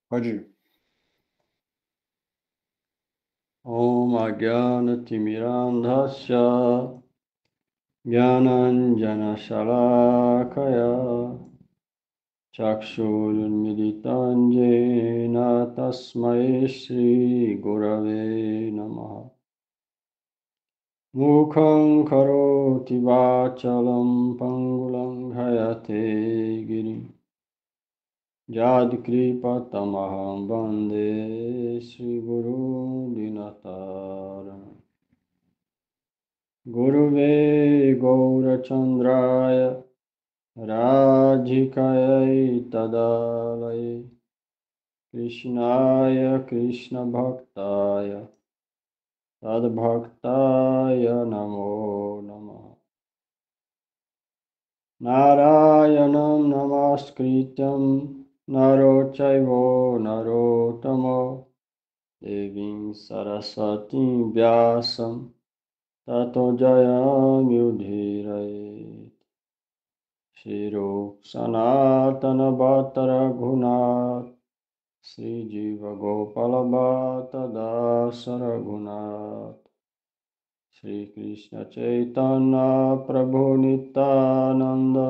Pode ir. Om Ajnana-timirandhasya Jnananjana-shalakaya Chakshurunmilitam Jena Tasmai Shri Gurave Namaha. Mukham karoti vachalam pangulam hayate girim Jadkripatamaham bande Shri Guru Dinataram. Guruve Gaurachandraya Radhikaya Tadalaya Krishnaya Krishna Bhaktaya Tadbhaktaya Namo Namaha. Narayanam Namaskrityam Narochaivo Narottamo Devim Saraswatim Vyasam Tato Jayamudhiraye. Shiro Sanatana Bhattara Gunat Sri Jiva Gopala Bhatta Dasara Gunat Shri Krishna Chaitanya Prabhu Nityananda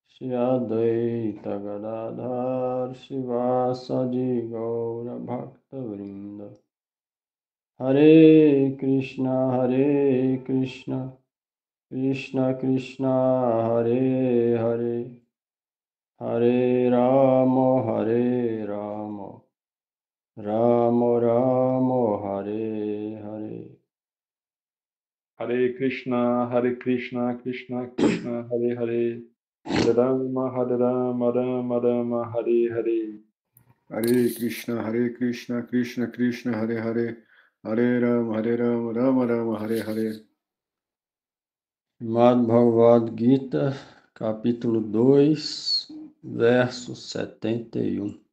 Shri Advaita Gadadhar Shivasadi Gaura Bhakta Vrinda Hare Krishna Krishna Krishna Hare Hare Hare Rama Rama Rama Hare Hare. Hare Krishna, Krishna Krishna, Hare Hare, Hare Rama, Rama Rama, Hare Hare. Hare Krishna, Krishna Krishna, Hare Hare, Hare Rama, Rama Rama, Hare Hare. Srimad Bhagavad Gita, capítulo 2, verso 71.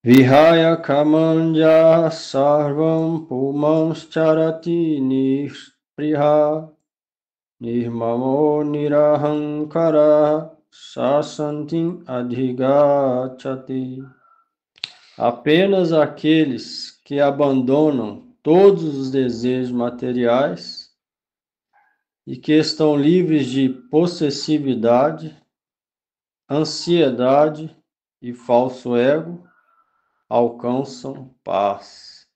Vihaya kamanja sarvam pumanscharati nispriha nirmamo nirahankara sasantim adhigachati. Apenas aqueles que abandonam todos os desejos materiais e que estão livres de possessividade, ansiedade e falso ego alcançam paz.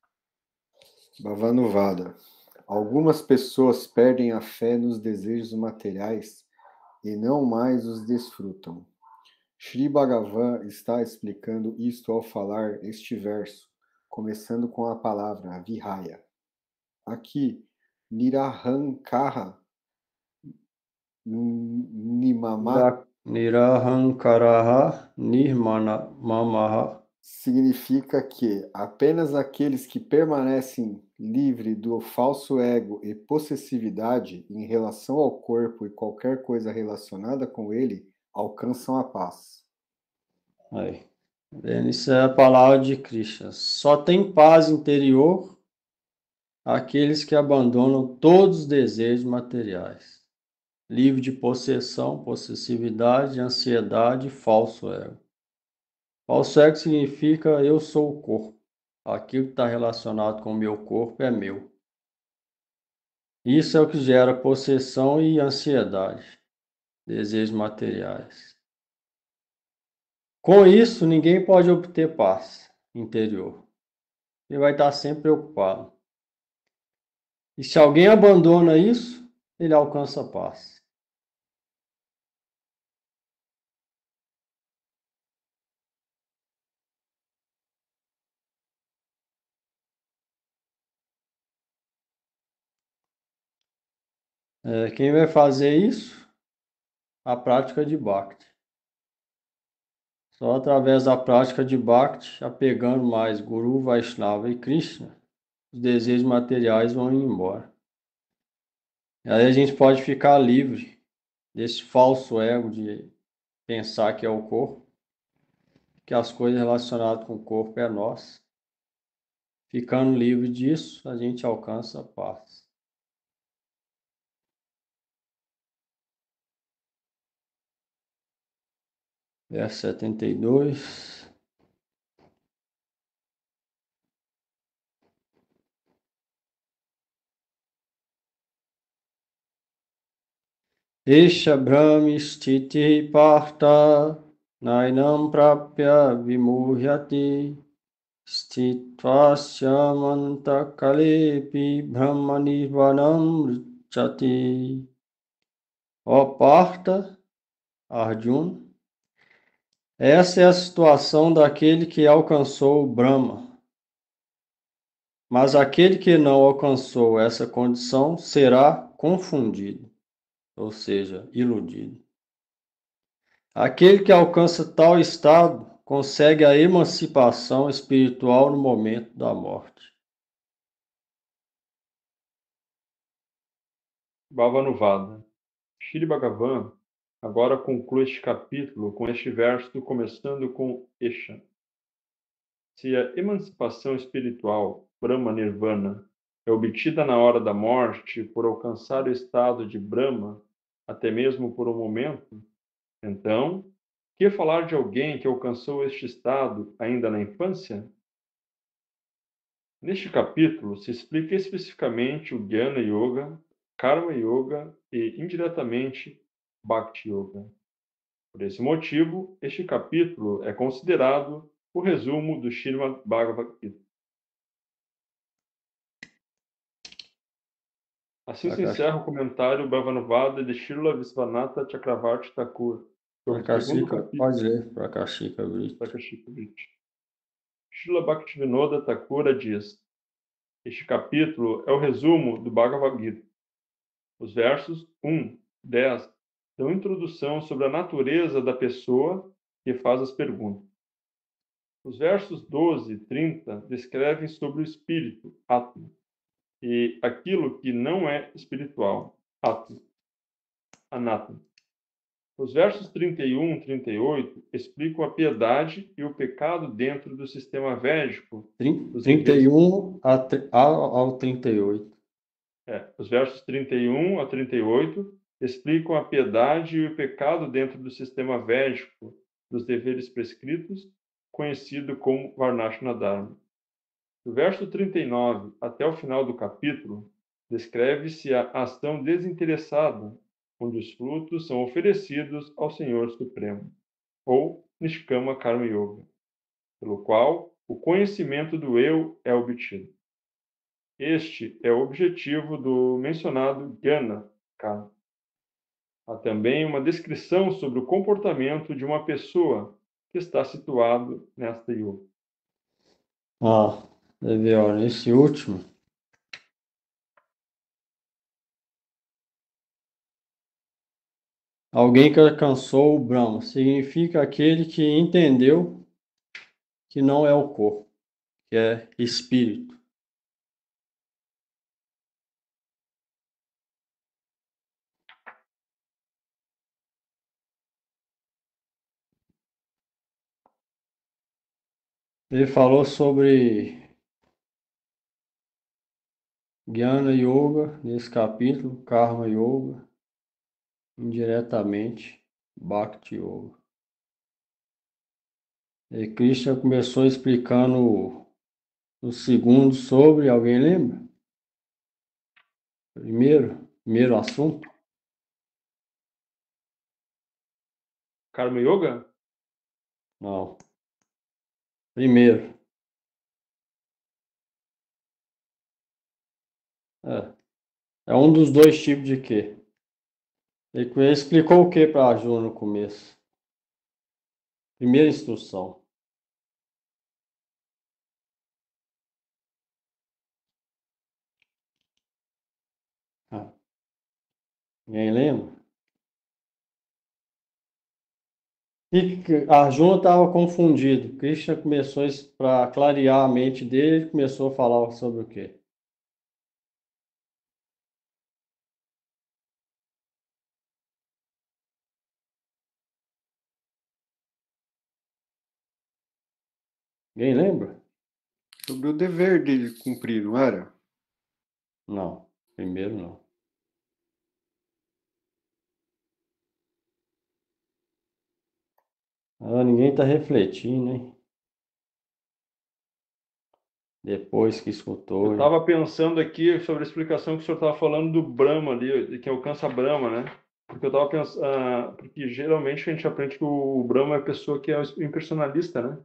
Bhavanuvada. Algumas pessoas perdem a fé nos desejos materiais e não mais os desfrutam. Shri Bhagavan está explicando isto ao falar este verso, começando com a palavra Vihaya. Aqui, Nirahankara Nimama Nirahankaraha nirmamaha. significa que apenas aqueles que permanecem livres do falso ego e possessividade em relação ao corpo e qualquer coisa relacionada com ele alcançam a paz. Aí. Isso é a palavra de Krishna. Só tem paz interior aqueles que abandonam todos os desejos materiais, livre de possessão, possessividade, ansiedade e falso ego. Falso ego significa eu sou o corpo. Aquilo que está relacionado com o meu corpo é meu. Isso é o que gera possessão e ansiedade, desejos materiais. Com isso, ninguém pode obter paz interior. Ele vai estar sempre preocupado. E se alguém abandona isso, ele alcança a paz. Quem vai fazer isso? A prática de Bhakti. Só através da prática de Bhakti, apegando mais Guru, Vaishnava e Krishna, os desejos materiais vão ir embora. E aí a gente pode ficar livre desse falso ego de pensar que é o corpo que as coisas relacionadas com o corpo é nossa. Ficando livre disso, a gente alcança a paz. Verso 72. Esha Brahmi Sthiti Partha Nainam Prapya Vimurhyati Sthitva Manta Kalepi Brahma Nirvanam Ricchati. Ó Partha, Arjuna, essa é a situação daquele que alcançou o Brahma. Mas aquele que não alcançou essa condição será confundido, ou seja, iludido. Aquele que alcança tal estado consegue a emancipação espiritual no momento da morte. Bhavanuvada. Shri Bhagavan agora conclui este capítulo com este verso começando com Esha. Se a emancipação espiritual, Brahma Nirvana, é obtida na hora da morte por alcançar o estado de Brahma, até mesmo por um momento, então, que falar de alguém que alcançou este estado ainda na infância? Neste capítulo se explica especificamente o Jnana Yoga, Karma Yoga e, indiretamente, Bhakti Yoga. Por esse motivo, este capítulo é considerado o resumo do Srimad Bhagavad Gita. Assim se encerra o comentário Bhavanuvada de Srila Visvanatha Chakravarti Thakur sobre o segundo capítulo. Pode ler, Prakashika Brita. Prakashika Brita. Srila Bhaktivinoda Thakura diz: este capítulo é o resumo do Bhagavad Gita. Os versos 1, 10 dão introdução sobre a natureza da pessoa que faz as perguntas. Os versos 12 e 30 descrevem sobre o espírito, Atma, e aquilo que não é espiritual, Atma, Anatma. Os versos 31 e 38 explicam a piedade e o pecado dentro do sistema védico. 31 ao 38. Os versos 31 a 38 explicam a piedade e o pecado dentro do sistema védico dos deveres prescritos, conhecido como Varnashana Dharma. Do verso 39 até o final do capítulo, descreve-se a ação desinteressada, onde os frutos são oferecidos ao Senhor Supremo, ou Nishkama Karma Yoga, pelo qual o conhecimento do eu é obtido. Este é o objetivo do mencionado Jnana Karma. Há também uma descrição sobre o comportamento de uma pessoa que está situado nesta yoga. Deve ver, nesse último. Alguém que alcançou o Brahma significa aquele que entendeu que não é o corpo, que é espírito. Ele falou sobre Jnana Yoga nesse capítulo, Karma Yoga, indiretamente, Bhakti Yoga. E Krishna começou explicando o segundo sobre, alguém lembra? Primeiro assunto? Karma Yoga? Não. Primeiro. É um dos dois tipos de quê? Ele explicou o que para a Ju no começo? Primeira instrução. Ninguém lembra? E a Arjuna estava confundido. Krishna começou para clarear a mente dele, começou a falar sobre o quê? Ninguém lembra? Sobre o dever dele cumprir, não era? Não, primeiro não. Ninguém está refletindo, hein? Depois que Eu escutou, hein? estava pensando aqui sobre a explicação que o senhor estava falando do Brahma ali, de quem alcança Brahma, né? Porque eu estava pensando, porque geralmente a gente aprende que o Brahma é a pessoa que é o impersonalista, né?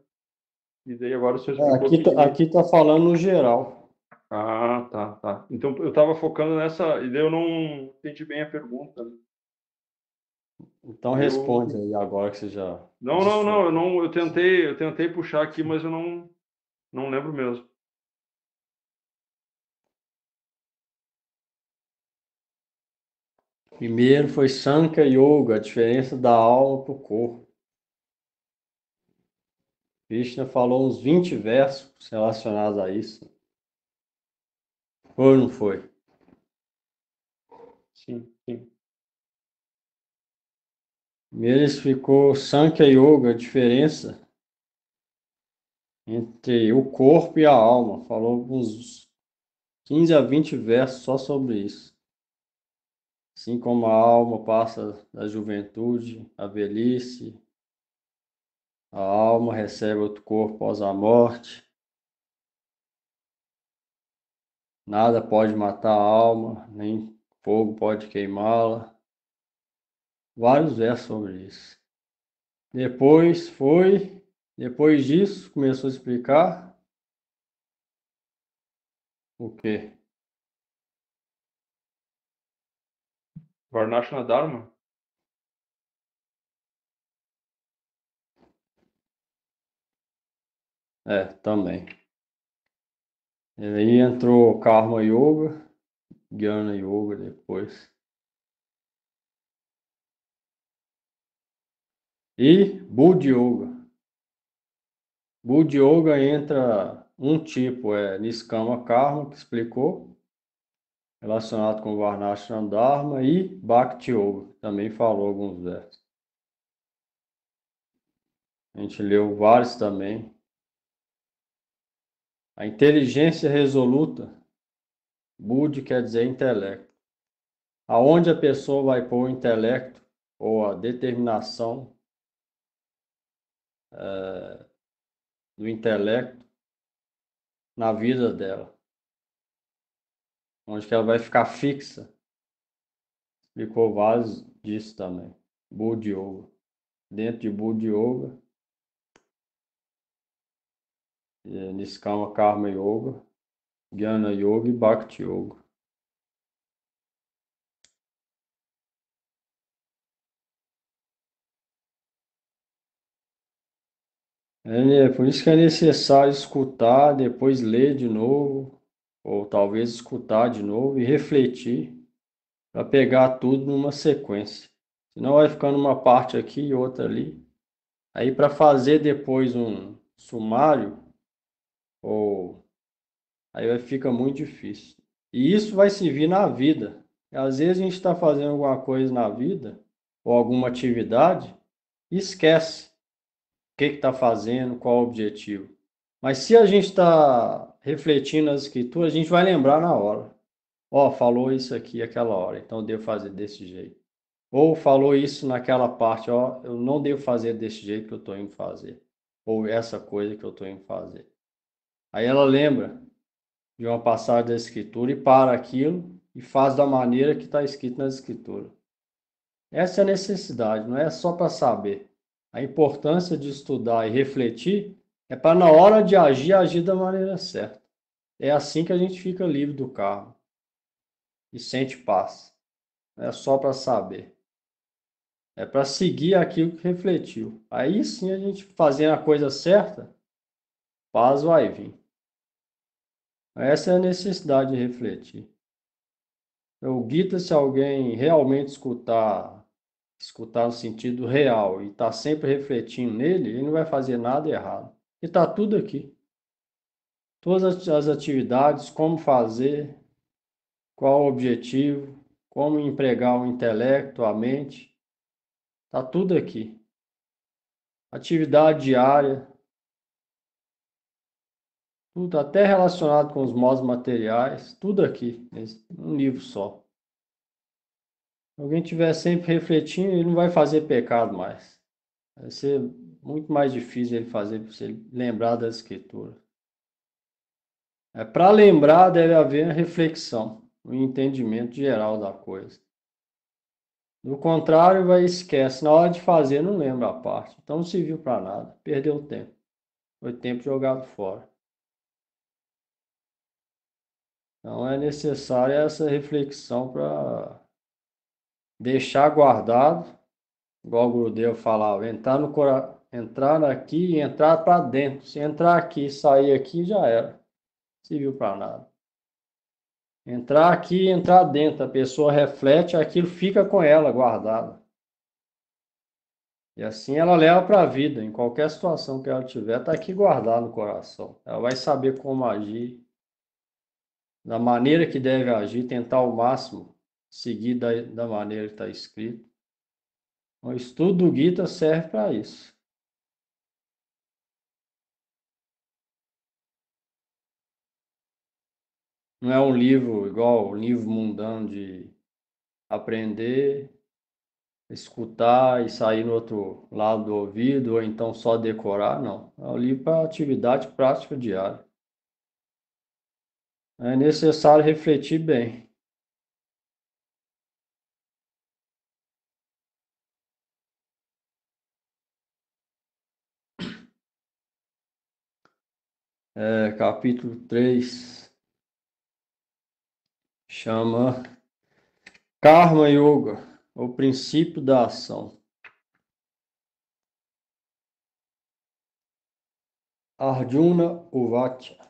E daí agora o senhor explicou Aqui, que... aqui tá falando no geral. Ah, tá, tá. Então eu estava focando nessa, e daí eu não entendi bem a pergunta, né? Então Eu... responde aí agora que você já Não, desfocou. eu tentei puxar aqui, mas eu não lembro mesmo. Primeiro foi Sankhya Yoga, a diferença da alma para o corpo. Krishna falou uns 20 versos relacionados a isso. Foi ou não foi? Sim, sim. Primeiro explicou Sankhya Yoga, a diferença entre o corpo e a alma. Falou uns 15 a 20 versos só sobre isso. Assim como a alma passa da juventude à velhice, a alma recebe outro corpo após a morte. Nada pode matar a alma, nem fogo pode queimá-la. Vários versos sobre isso. Depois disso, começou a explicar o quê? Varnashana Dharma? Também. Aí entrou Karma Yoga, Jnana Yoga depois. E Buddha Yoga. Buddha Yoga entra um tipo, Niskama Karma, que explicou, relacionado com Varnashana Dharma, e Bhakti Yoga, também falou alguns versos. A gente leu vários também. A inteligência resoluta, Buddha quer dizer intelecto. Aonde a pessoa vai pôr o intelecto ou a determinação do intelecto na vida dela. Onde que ela vai ficar fixa. Explicou vários disso também. Buddha Yoga. Dentro de Buddha Yoga, Niskama Karma Yoga, Jnana Yoga e Bhakti Yoga. É por isso que é necessário escutar, depois ler de novo, ou talvez escutar de novo e refletir para pegar tudo numa sequência. Senão vai ficando uma parte aqui e outra ali. Aí para fazer depois um sumário, ou aí vai ficar muito difícil. E isso vai servir na vida. Às vezes a gente está fazendo alguma coisa na vida, ou alguma atividade, e esquece o que está fazendo, qual o objetivo. Mas se a gente está refletindo nas escrituras, a gente vai lembrar na hora. Ó, falou isso aqui aquela hora, então eu devo fazer desse jeito. Ou falou isso naquela parte, ó, eu não devo fazer desse jeito que eu estou indo fazer. Ou essa coisa que eu estou indo fazer. Aí ela lembra de uma passagem da escritura e para aquilo e faz da maneira que está escrito na escritura. Essa é a necessidade, não é só para saber. A importância de estudar e refletir é para na hora de agir, agir da maneira certa. É assim que a gente fica livre do karma e sente paz. Não é só para saber. É para seguir aquilo que refletiu. Aí sim a gente fazendo a coisa certa, paz vai vir. Essa é a necessidade de refletir. O Gita, se alguém realmente escutar no sentido real e está sempre refletindo nele, ele não vai fazer nada errado. E está tudo aqui. Todas as atividades, como fazer, qual o objetivo, como empregar o intelecto, a mente, está tudo aqui. Atividade diária, tudo até relacionado com os modos materiais, tudo aqui, num livro só. Se alguém estiver sempre refletindo, ele não vai fazer pecado mais. Vai ser muito mais difícil ele fazer para você lembrar da Escritura. Para lembrar, deve haver a reflexão, o entendimento geral da coisa. Do contrário, vai esquece. Na hora de fazer, não lembra a parte. Então não serviu para nada. Perdeu tempo. Foi tempo jogado fora. Então é necessária essa reflexão para deixar guardado, igual o Gurudeva falava, entrar aqui e entrar para dentro. Se entrar aqui e sair aqui, já era. Não serviu para nada. Entrar aqui e entrar dentro. A pessoa reflete, aquilo fica com ela guardado. E assim ela leva para a vida, em qualquer situação que ela tiver, está aqui guardado no coração. Ela vai saber como agir, da maneira que deve agir, tentar ao máximo seguir da maneira que está escrito. O estudo do Gita serve para isso. Não é um livro igual um livro mundano de aprender, escutar e sair no outro lado do ouvido, ou então só decorar, não. É um livro para atividade prática diária. É necessário refletir bem. Capítulo 3 chama Karma Yoga, o princípio da ação. Arjuna Uvacha.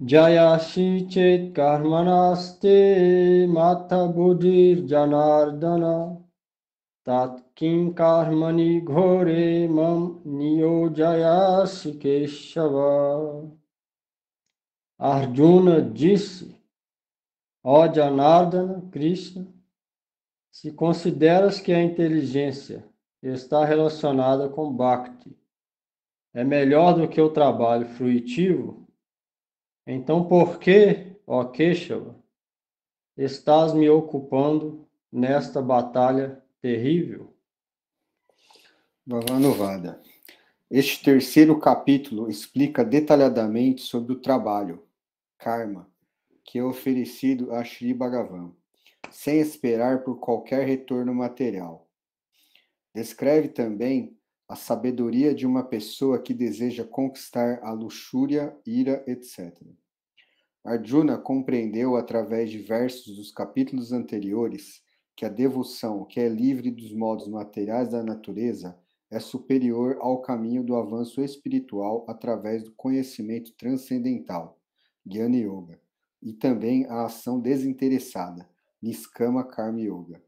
Jayashi chet karmanaste matha buddhir janardana tat kim karmani ghore mam niyojayasi keshava. Arjuna disse, ó Janardana, Krishna, se consideras que a inteligência está relacionada com Bhakti é melhor do que o trabalho fruitivo, então por que, ó Keshava, estás me ocupando nesta batalha terrível? Bhavanuvada. Este terceiro capítulo explica detalhadamente sobre o trabalho, karma, que é oferecido a Sri Bhagavan, sem esperar por qualquer retorno material. Descreve também a sabedoria de uma pessoa que deseja conquistar a luxúria, ira, etc. Arjuna compreendeu através de versos dos capítulos anteriores que a devoção, que é livre dos modos materiais da natureza, é superior ao caminho do avanço espiritual através do conhecimento transcendental, Jnana Yoga, e também a ação desinteressada, Niskama Karma Yoga.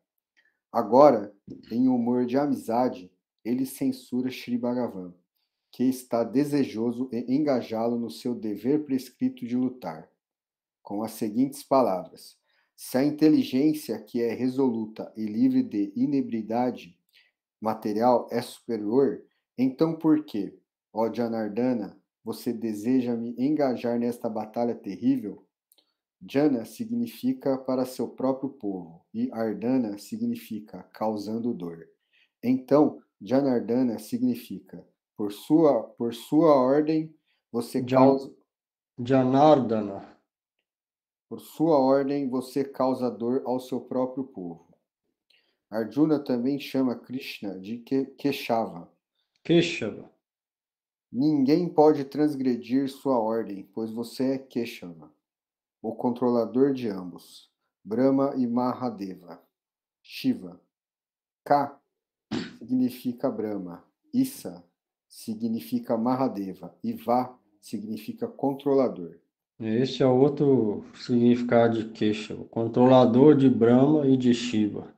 Agora, em humor de amizade, ele censura Sri Bhagavan, que está desejoso em engajá-lo no seu dever prescrito de lutar, com as seguintes palavras: se a inteligência que é resoluta e livre de inebridade material é superior, então por que, ó Janardana, você deseja me engajar nesta batalha terrível? Jana significa para seu próprio povo e Ardana significa causando dor. Então, Janardana significa por sua ordem você causa Janardana. Por sua ordem você causa dor ao seu próprio povo. Arjuna também chama Krishna de Keshava. Keshava. Ninguém pode transgredir sua ordem, pois você é Keshava, o controlador de ambos, Brahma e Mahadeva. Shiva. Ka significa Brahma, Issa significa Mahadeva e Va significa controlador. Esse é outro significado de Keshava, controlador de Brahma e de Shiva.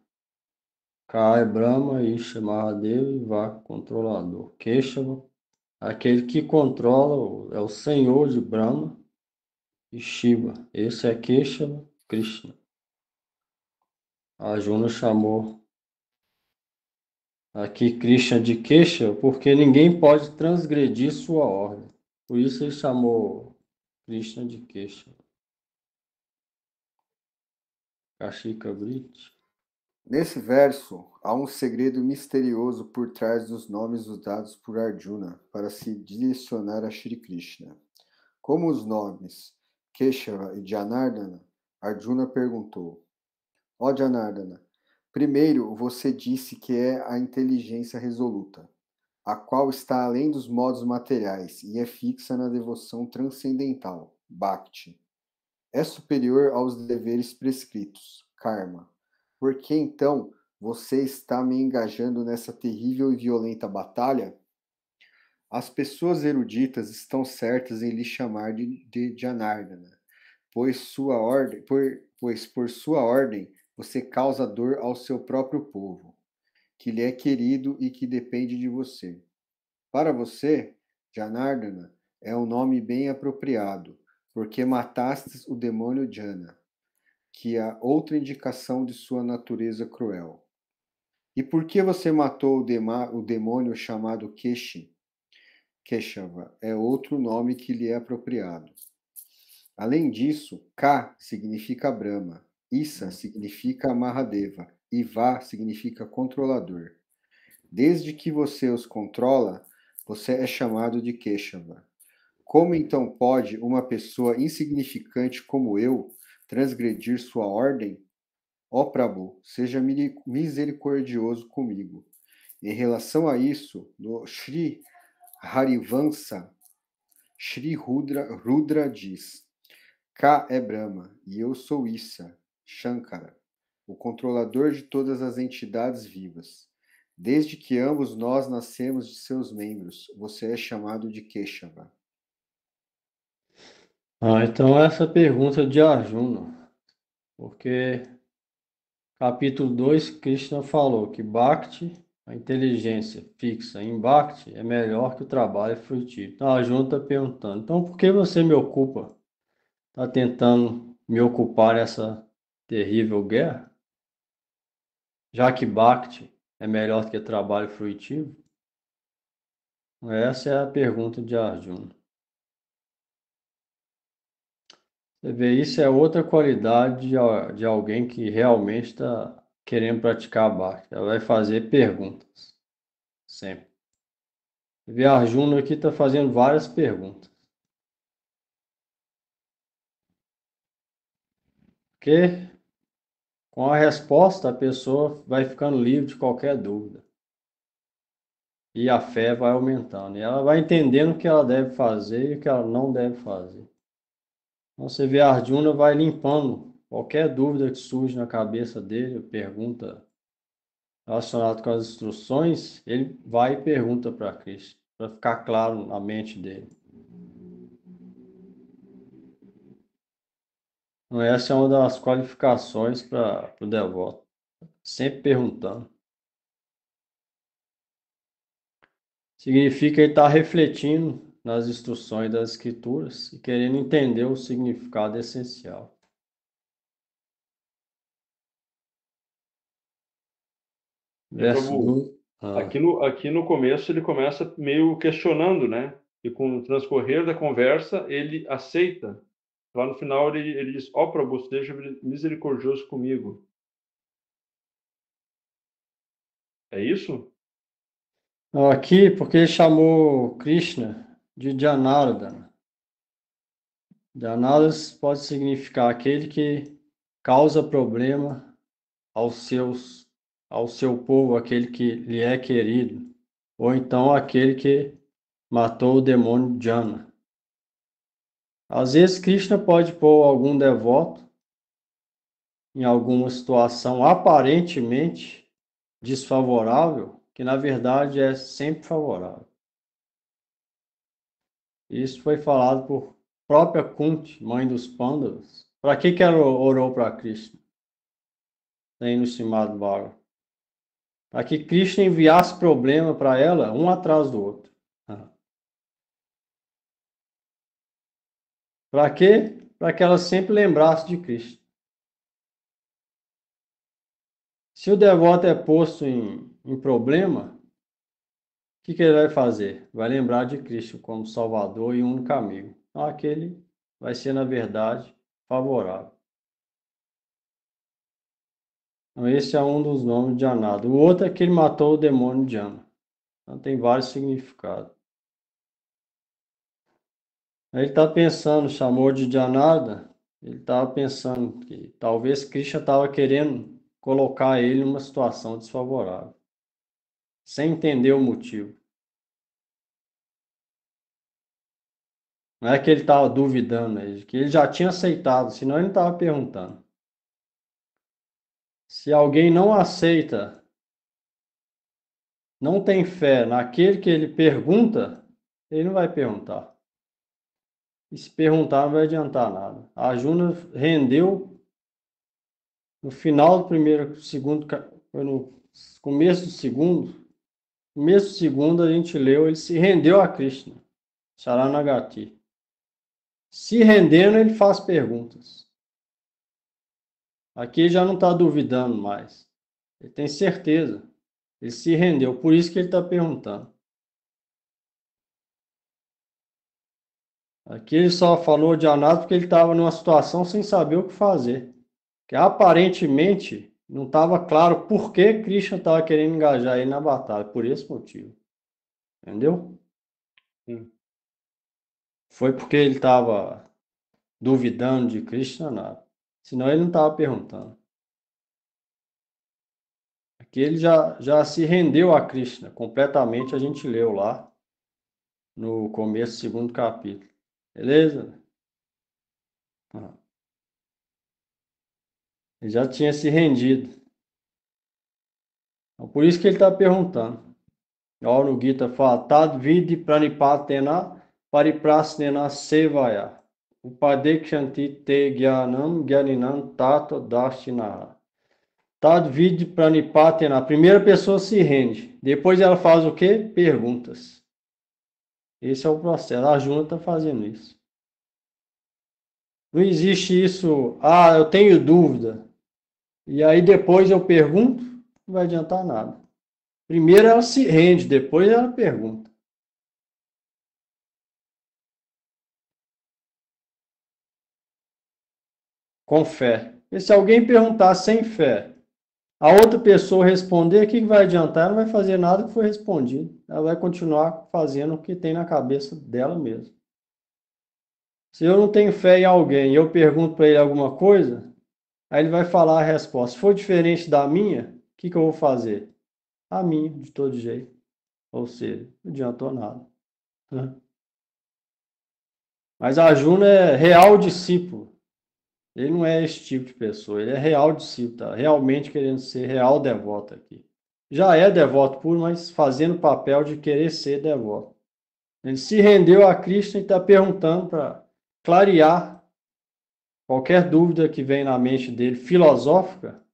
Ka é Brahma, Isha Mahadeva e Va, controlador. Keshava, aquele que controla, é o senhor de Brahma e Shiva. Esse é Keshava. Krishna. Arjuna chamou aqui Krishna de Kesha porque ninguém pode transgredir sua ordem. Por isso ele chamou Krishna de Kesha. Kashika Brit. Nesse verso, há um segredo misterioso por trás dos nomes usados por Arjuna para se direcionar a Shri Krishna. Como os nomes Keshava e Janardana, Arjuna perguntou: Ó Janardana, primeiro você disse que é a inteligência resoluta, a qual está além dos modos materiais e é fixa na devoção transcendental, Bhakti. É superior aos deveres prescritos, Karma. Por que então você está me engajando nessa terrível e violenta batalha? As pessoas eruditas estão certas em lhe chamar de Janardana, pois por sua ordem você causa dor ao seu próprio povo, que lhe é querido e que depende de você. Para você, Janardana é um nome bem apropriado, porque matastes o demônio Jana, que é outra indicação de sua natureza cruel. E por que você matou o demônio chamado Keshi? Keshava é outro nome que lhe é apropriado. Além disso, Ka significa Brahma, Issa significa Mahadeva e Va significa controlador. Desde que você os controla, você é chamado de Keshava. Como então pode uma pessoa insignificante como eu transgredir sua ordem? Ó Prabhu, seja misericordioso comigo. Em relação a isso, no Sri Harivansa, Shri Rudra diz: Ka é Brahma e eu sou Issa, Shankara, o controlador de todas as entidades vivas. Desde que ambos nós nascemos de seus membros, você é chamado de Keshava. Então essa pergunta de Arjuna, porque capítulo 2, Krishna falou que Bhakti, a inteligência fixa em Bhakti, é melhor que o trabalho frutífero. Então Arjuna está perguntando, então por que você me ocupa? Está tentando me ocupar nessa terrível guerra? Já que Bhakti é melhor que trabalho fruitivo? Essa é a pergunta de Arjuna. Você vê, isso é outra qualidade de alguém que realmente está querendo praticar Bhakti. Ela vai fazer perguntas, sempre. Você vê, Arjuna aqui está fazendo várias perguntas. Porque com a resposta a pessoa vai ficando livre de qualquer dúvida. E a fé vai aumentando. E ela vai entendendo o que ela deve fazer e o que ela não deve fazer. Então você vê, Arjuna vai limpando qualquer dúvida que surge na cabeça dele, pergunta relacionado com as instruções, ele vai e pergunta para Krishna, para ficar claro na mente dele. Então, essa é uma das qualificações para o devoto, sempre perguntando. Significa ele estar refletindo nas instruções das escrituras e querendo entender o significado essencial. Verso Prabhu, 2. aqui no começo ele começa meio questionando, né? E com o transcorrer da conversa ele aceita. Lá no final ele diz: ó Prabhu, seja misericordioso comigo. É isso? Aqui, porque ele chamou Krishna de Janardana. Janardana pode significar aquele que causa problema ao seu povo, aquele que lhe é querido, ou então aquele que matou o demônio Jana. Às vezes Krishna pode pôr algum devoto em alguma situação aparentemente desfavorável, que na verdade é sempre favorável. Isso foi falado por própria Kunti, mãe dos Pandavas. Para que ela orou para Krishna? Tem no Srimad Bhagavatam. Para que Krishna enviasse problema para ela, um atrás do outro. Para quê? Para que ela sempre lembrasse de Krishna. Se o devoto é posto em problema, o que ele vai fazer? Vai lembrar de Cristo como Salvador e único amigo. Então, aquele vai ser, na verdade, favorável. Então, esse é um dos nomes de Anada. O outro é que ele matou o demônio de Ana. Então, tem vários significados. Aí ele está pensando, chamou de Janada, ele estava pensando que talvez Krishna estava querendo colocar ele numa situação desfavorável, sem entender o motivo. Não é que ele estava duvidando, é que ele já tinha aceitado, senão ele não estava perguntando. Se alguém não aceita, não tem fé naquele que ele pergunta, ele não vai perguntar. E se perguntar, não vai adiantar nada. A Arjuna rendeu no final do primeiro, segundo, foi no começo do segundo a gente leu, ele se rendeu a Krishna, Sharanagati. Se rendendo, ele faz perguntas. Aqui ele já não está duvidando mais. Ele tem certeza. Ele se rendeu, por isso que ele está perguntando. Aqui ele só falou de Anada porque ele estava numa situação sem saber o que fazer. Que aparentemente não estava claro por que Krishna estava querendo engajar ele na batalha, por esse motivo. Entendeu? Sim. Foi porque ele estava duvidando de Krishna, nada. Senão ele não estava perguntando. Aqui ele já se rendeu a Krishna completamente, a gente leu lá no começo do segundo capítulo. Beleza? Ele já tinha se rendido. Então, por isso que ele está perguntando. Ó, no Gita fala, Tad vidi pranipatena pariprasnena sevaya. Upadekshanti te jnanam jnaninam tato dastinara. Tad vidi pranipatena. A primeira pessoa se rende. Depois ela faz o quê? Perguntas. Esse é o processo. A Arjuna está fazendo isso. Não existe isso, eu tenho dúvida. E aí depois eu pergunto, não vai adiantar nada. Primeiro ela se rende, depois ela pergunta. Com fé. E se alguém perguntar sem fé, a outra pessoa responder, o que vai adiantar? Ela não vai fazer nada que foi respondido. Ela vai continuar fazendo o que tem na cabeça dela mesma. Se eu não tenho fé em alguém e eu pergunto para ele alguma coisa, aí ele vai falar a resposta. Se for diferente da minha, o que eu vou fazer? A minha, de todo jeito. Ou seja, não adiantou nada. Mas a Arjuna é real discípulo. Ele não é esse tipo de pessoa, ele é real discípulo, tá? Realmente querendo ser real devoto aqui. Já é devoto puro, mas fazendo o papel de querer ser devoto. Ele se rendeu a Krishna e está perguntando para clarear qualquer dúvida que vem na mente dele, filosófica,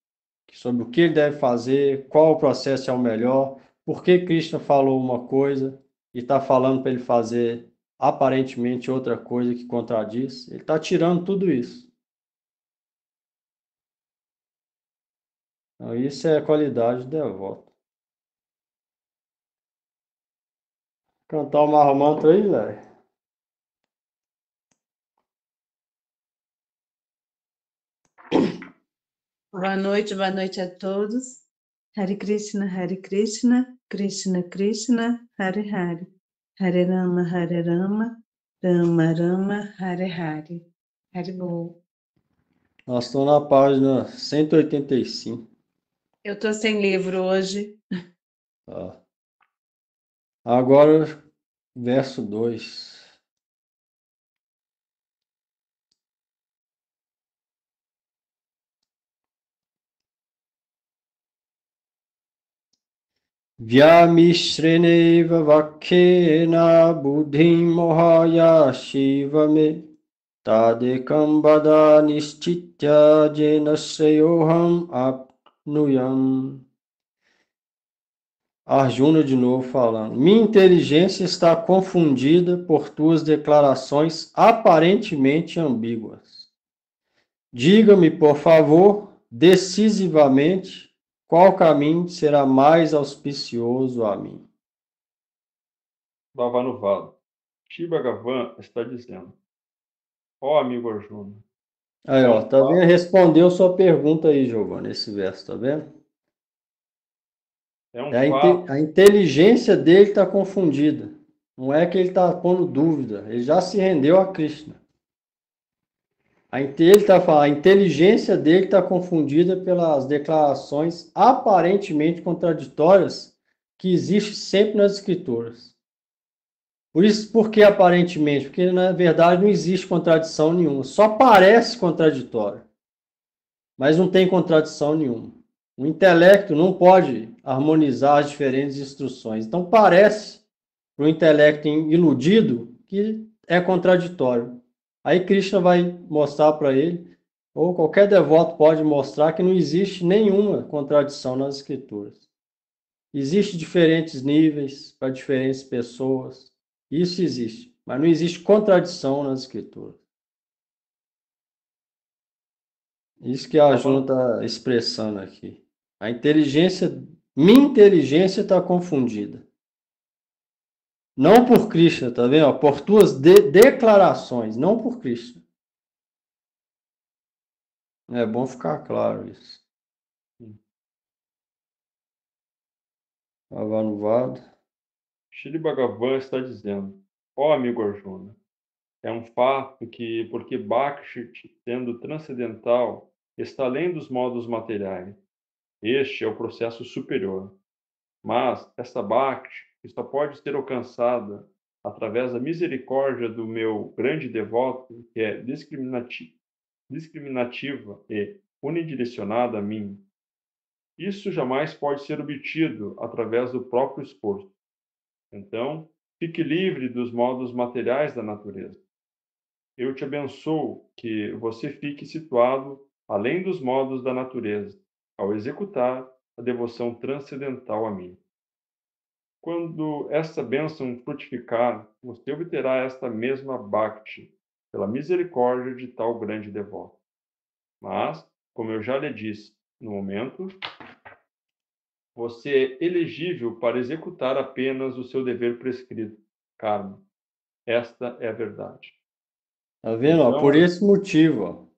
sobre o que ele deve fazer, qual o processo é o melhor, por que Krishna falou uma coisa e está falando para ele fazer aparentemente outra coisa que contradiz. Ele está tirando tudo isso. Então, isso é a qualidade do devoto. Cantar o Mahamantra aí, Léo. Boa noite a todos. Hare Krishna, Krishna Krishna, Hare Hare. Hare Rama, Rama Rama, Hare Hare. Hare Bol. Nós estamos na página 185. Eu estou sem livro hoje. Tá. Agora, verso 2. Vyamishreneva vakhena buddhim mohaya shivame tadekam vada nischitya jena sreyoham apnuyam. Arjuna de novo falando. Minha inteligência está confundida por tuas declarações aparentemente ambíguas. Diga-me, por favor, decisivamente, qual caminho será mais auspicioso a mim? Bhavanuvada. Shri Bhagavan está dizendo: ó amigo Arjuna, Aí, é ó, um tá vendo? fato. Respondeu sua pergunta aí, Giovanni, esse verso, tá vendo? É um fato. A inteligência dele está confundida. Não é que ele está pondo dúvida. Ele já se rendeu a Krishna. Ele tá falando, a inteligência dele está confundida pelas declarações aparentemente contraditórias que existem sempre nas escrituras. Por que aparentemente? Porque na verdade não existe contradição nenhuma. Só parece contraditório, mas não tem contradição nenhuma. O intelecto não pode harmonizar as diferentes instruções. Então parece para o intelecto iludido que é contraditório. Aí Krishna vai mostrar para ele, ou qualquer devoto pode mostrar que não existe nenhuma contradição nas escrituras. Existem diferentes níveis para diferentes pessoas. Isso existe, mas não existe contradição nas escrituras. Isso que a Arjuna está expressando aqui. Minha inteligência está confundida. Não por Krishna, tá vendo? Por tuas declarações, não por Krishna. É bom ficar claro isso. Avanuvado. Shri Bhagavan está dizendo: ó amigo Arjuna, é um fato que, porque Bhakti, sendo transcendental, está além dos modos materiais. Este é o processo superior. Mas essa Bhakti, que só pode ser alcançada através da misericórdia do meu grande devoto, que é discriminativa e unidirecionada a mim, isso jamais pode ser obtido através do próprio esforço. Então, fique livre dos modos materiais da natureza. Eu te abençoo que você fique situado além dos modos da natureza, ao executar a devoção transcendental a mim. Quando esta bênção frutificar, você obterá esta mesma Bhakti, pela misericórdia de tal grande devoto. Mas, como eu já lhe disse, no momento, você é elegível para executar apenas o seu dever prescrito, karma. Esta é a verdade. Tá vendo? Ó, Então, por esse motivo,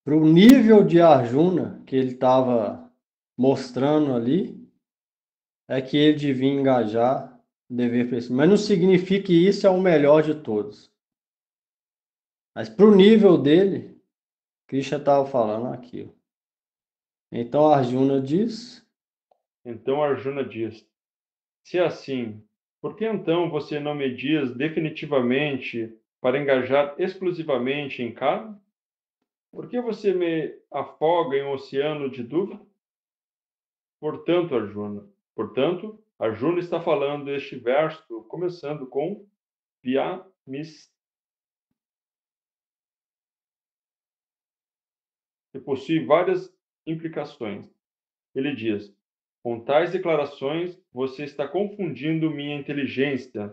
para o nível de Arjuna que ele estava mostrando ali, é que ele devia engajar o dever prescrito. Mas não significa que isso é o melhor de todos. Mas para o nível dele, Krishna estava falando aquilo. Então Arjuna diz: então Arjuna diz: se é assim, por que então você não me diz definitivamente para engajar exclusivamente em karma? Por que você me afoga em um oceano de dúvida? Portanto, Arjuna está falando este verso, começando com Vyamis, que possui várias implicações. Ele diz: com tais declarações, você está confundindo minha inteligência.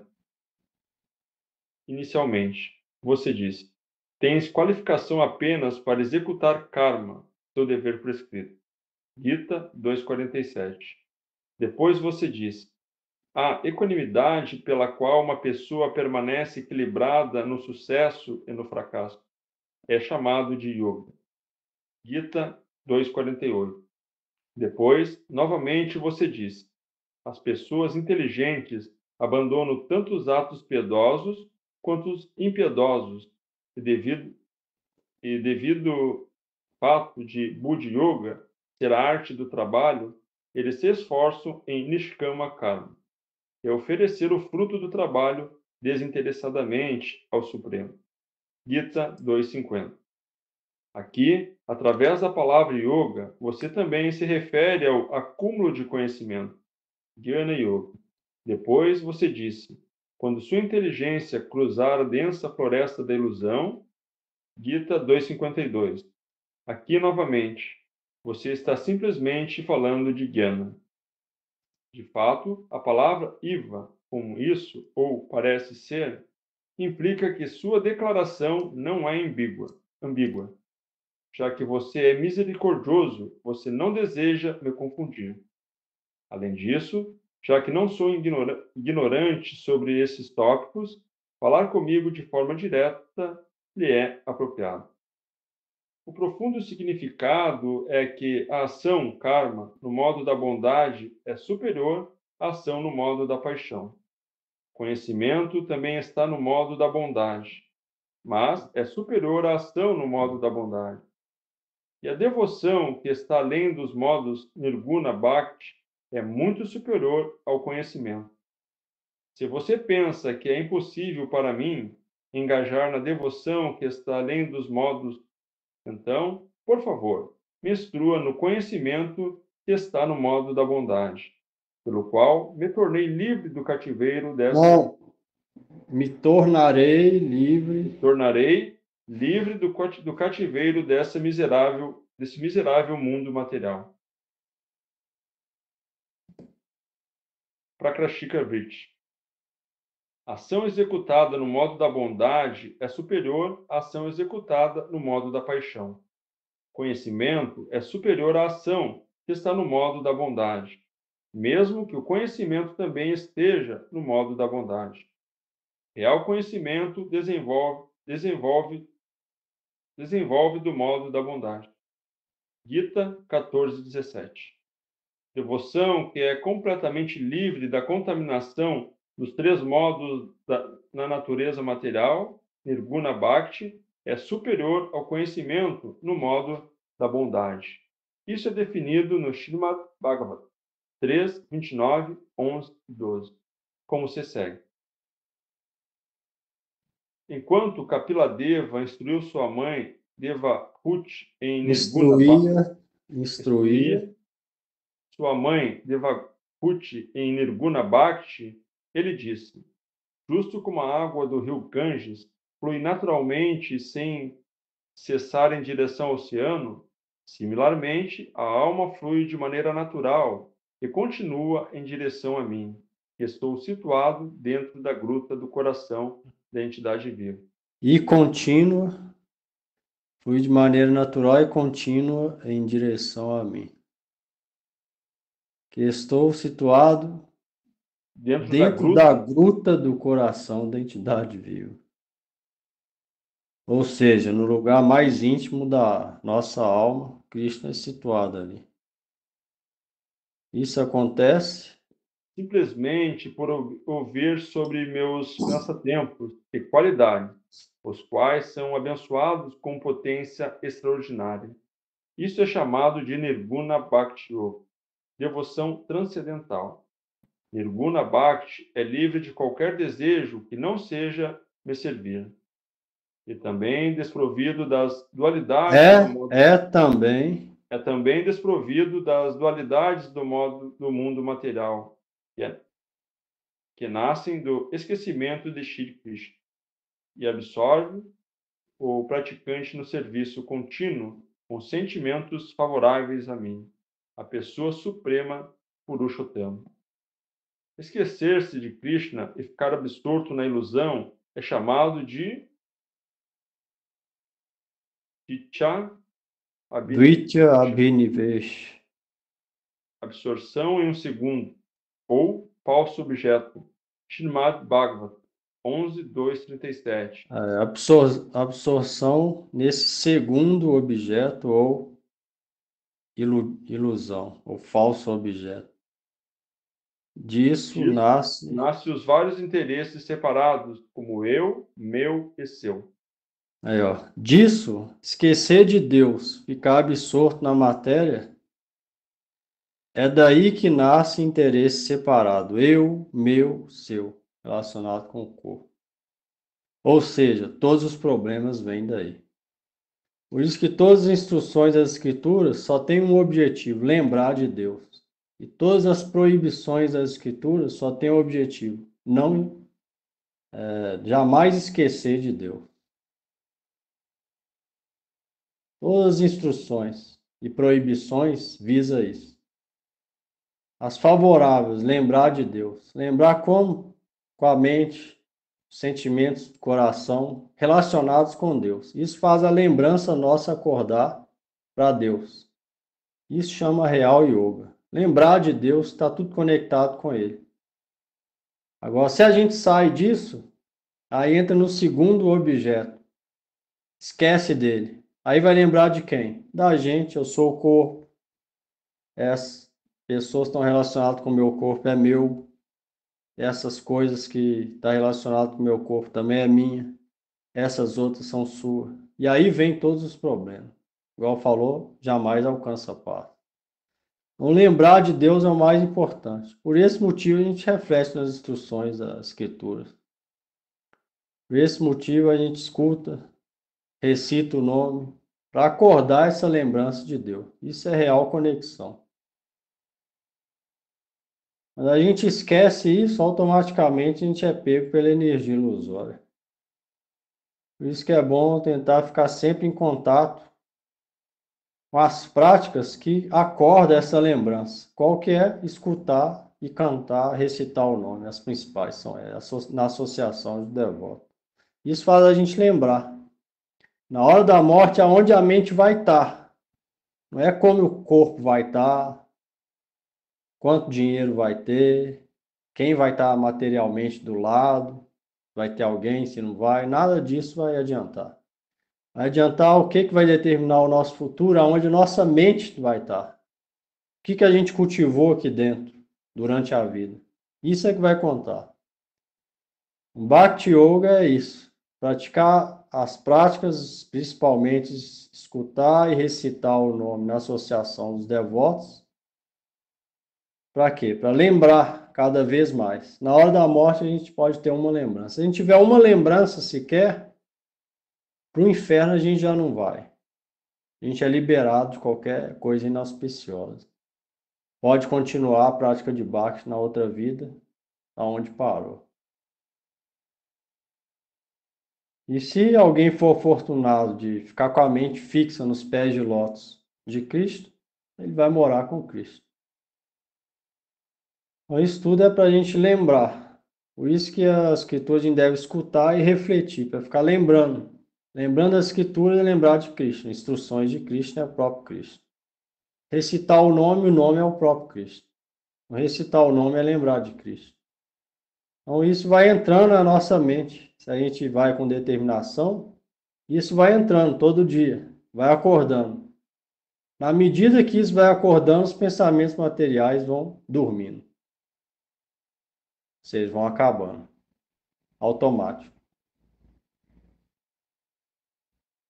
Inicialmente, você disse: tens qualificação apenas para executar karma, seu dever prescrito. Gita 2:47. Depois você disse: a equanimidade pela qual uma pessoa permanece equilibrada no sucesso e no fracasso é chamado de yoga. Gita 2:48. Depois, novamente você disse: as pessoas inteligentes abandonam tanto os atos piedosos quanto os impiedosos, e devido fato de Buddha Yoga ser a arte do trabalho, eles se esforçam em Nishkama Karma, é oferecer o fruto do trabalho desinteressadamente ao Supremo. Gita 2:50. Aqui, através da palavra yoga, você também se refere ao acúmulo de conhecimento, Jnana Yoga. Depois você disse: quando sua inteligência cruzar a densa floresta da ilusão, Gita 2:52. Aqui novamente, você está simplesmente falando de Jnana. De fato, a palavra Iva, como isso, ou parece ser, implica que sua declaração não é ambígua. já que você é misericordioso, você não deseja me confundir. Além disso, já que não sou ignorante sobre esses tópicos, falar comigo de forma direta lhe é apropriado. O profundo significado é que a ação, karma, no modo da bondade é superior à ação no modo da paixão. Conhecimento também está no modo da bondade, mas é superior à ação no modo da bondade. E a devoção, que está além dos modos Nirguna Bhakti, é muito superior ao conhecimento. Se você pensa que é impossível para mim engajar na devoção que está além dos modos, então, por favor, me instrua no conhecimento que está no modo da bondade, pelo qual me tornei livre do cativeiro dessa... Não, me tornarei livre. Tornarei livre do cativeiro desse miserável mundo material. Prakrashika Vritti. A ação executada no modo da bondade é superior à ação executada no modo da paixão. Conhecimento é superior à ação que está no modo da bondade, mesmo que o conhecimento também esteja no modo da bondade. Real conhecimento desenvolve do modo da bondade. Gita 14:17. Devoção que é completamente livre da contaminação dos três modos na natureza material, Nirguna Bhakti, é superior ao conhecimento no modo da bondade. Isso é definido no Srimad Bhagavatam 3, 29, 11 e 12. Como se segue. Enquanto Kapila-deva instruiu sua mãe, Devahuti, em Nirguna Instruía sua mãe, Devahuti, em Nirguna Bhakti, ele disse: justo como a água do rio Ganges flui naturalmente sem cessar em direção ao oceano, similarmente, a alma flui de maneira natural e continua em direção a mim, que estou situado dentro da gruta do coração da entidade viva. e contínua, flui de maneira natural e contínua em direção a mim, que estou situado Dentro da gruta do coração da entidade viva. Ou seja, no lugar mais íntimo da nossa alma, Krishna é situado ali. Isso acontece simplesmente por ouvir sobre meus passatempos e qualidades, os quais são abençoados com potência extraordinária. Isso é chamado de Nirguna Bhakti Yoga, devoção transcendental. Nirguna Bhakti é livre de qualquer desejo que não seja me servir. E também desprovido das dualidades do modo... É também desprovido das dualidades do mundo material, que nascem do esquecimento de Shri Krishna, e absorve o praticante no serviço contínuo com sentimentos favoráveis a mim, a pessoa suprema Purushottama. Esquecer-se de Krishna e ficar absorto na ilusão é chamado de Dvitya Abhinivesh, absorção em um segundo, ou falso objeto. Srimad Bhagavatam 11:2-37. Absorção nesse segundo objeto ou ilusão, ou falso objeto. Disso nasce os vários interesses separados, como eu, meu e seu. Aí, ó. Disso, esquecer de Deus, ficar absorto na matéria, é daí que nasce interesse separado. Eu, meu, seu, relacionado com o corpo. Ou seja, todos os problemas vêm daí. Por isso que todas as instruções das Escrituras só têm um objetivo, lembrar de Deus. E todas as proibições das Escrituras só têm um objetivo, não jamais esquecer de Deus. Todas as instruções e proibições visam isso. As favoráveis, lembrar de Deus. Lembrar como? Com a mente, sentimentos do coração relacionados com Deus. Isso faz a lembrança nossa acordar para Deus. Isso chama real yoga. Lembrar de Deus, está tudo conectado com Ele. Agora, se a gente sai disso, aí entra no segundo objeto. Esquece dele. Aí vai lembrar de quem? Da gente, eu sou o corpo. Essas pessoas estão relacionadas com o meu corpo, é meu. Essas coisas que estão relacionadas com o meu corpo também é minha. Essas outras são suas. E aí vem todos os problemas. Igual falou, jamais alcança a paz. Então, lembrar de Deus é o mais importante. Por esse motivo, a gente reflete nas instruções das Escrituras. Por esse motivo, a gente escuta, recita o nome, para acordar essa lembrança de Deus. Isso é real conexão. Mas a gente esquece isso, automaticamente a gente é pego pela energia ilusória. Por isso que é bom tentar ficar sempre em contato com as práticas que acordam essa lembrança. Qual que é? Escutar e cantar, recitar o nome. As principais são na associação de devotos. Isso faz a gente lembrar. Na hora da morte, aonde a mente vai estar. Não é como o corpo vai estar, quanto dinheiro vai ter, quem vai estar materialmente do lado, vai ter alguém, se não vai, nada disso vai adiantar. Vai adiantar o que vai determinar o nosso futuro, aonde nossa mente vai estar. O que a gente cultivou aqui dentro durante a vida. Isso é que vai contar. O Bhakti Yoga é isso. Praticar as práticas, principalmente escutar e recitar o nome na associação dos devotos. Para quê? Para lembrar cada vez mais. Na hora da morte a gente pode ter uma lembrança. Se a gente tiver uma lembrança sequer, para o inferno a gente já não vai. A gente é liberado de qualquer coisa inauspiciosa. Pode continuar a prática de Bhakti na outra vida, aonde parou. E se alguém for afortunado de ficar com a mente fixa nos pés de lótus de Cristo, ele vai morar com Cristo. Então, isso tudo é para a gente lembrar. Por isso que a escritura a gente deve escutar e refletir, para ficar lembrando. Lembrando a escritura e lembrar de Cristo. Instruções de Cristo é o próprio Cristo. Recitar o nome é o próprio Cristo. Recitar o nome é lembrar de Cristo. Então isso vai entrando na nossa mente. Se a gente vai com determinação, isso vai entrando todo dia, vai acordando. Na medida que isso vai acordando, os pensamentos materiais vão dormindo. Ou seja, vão acabando. Automático.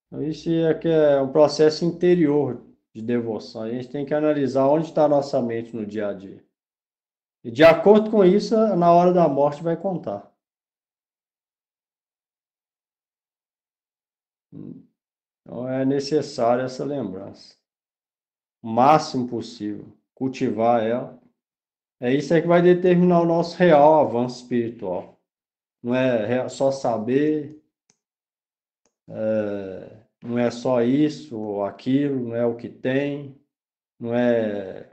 Então, isso aqui é um processo interior de devoção. A gente tem que analisar onde está a nossa mente no dia a dia. E de acordo com isso, na hora da morte vai contar. Então é necessário essa lembrança. O máximo possível. Cultivar ela. É isso aí que vai determinar o nosso real avanço espiritual. Não é só saber, não é só isso ou aquilo, não é o que tem, não é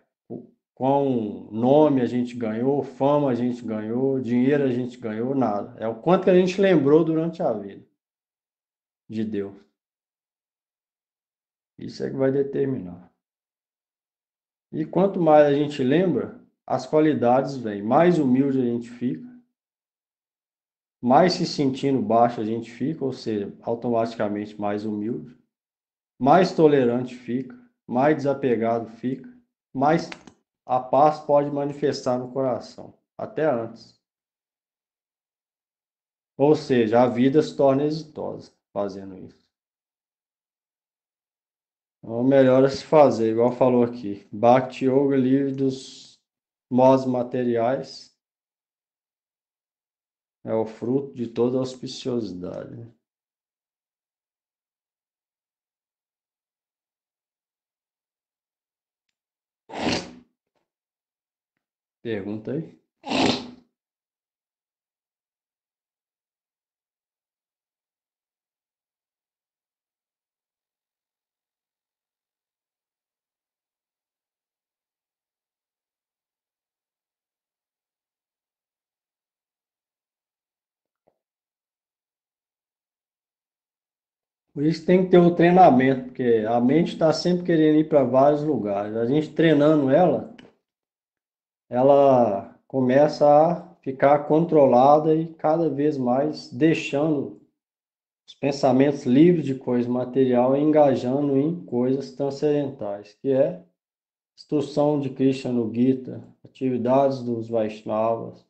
qual nome a gente ganhou, fama a gente ganhou, dinheiro a gente ganhou, nada. É o quanto que a gente lembrou durante a vida de Deus. Isso é que vai determinar. E quanto mais a gente lembra, as qualidades vêm. Mais humilde a gente fica, mais se sentindo baixo a gente fica, ou seja, automaticamente mais humilde, mais tolerante fica, mais desapegado fica, mais a paz pode manifestar no coração, até antes. Ou seja, a vida se torna exitosa fazendo isso. Então, melhor é se fazer, igual falou aqui. Bhakti Yoga livre dos modos materiais é o fruto de toda auspiciosidade. Pergunta aí. Por isso tem que ter o treinamento, porque a mente está sempre querendo ir para vários lugares. A gente treinando ela começa a ficar controlada e cada vez mais deixando os pensamentos livres de coisa material e engajando em coisas transcendentais, que é instrução de Krishna no Gita, atividades dos Vaishnavas,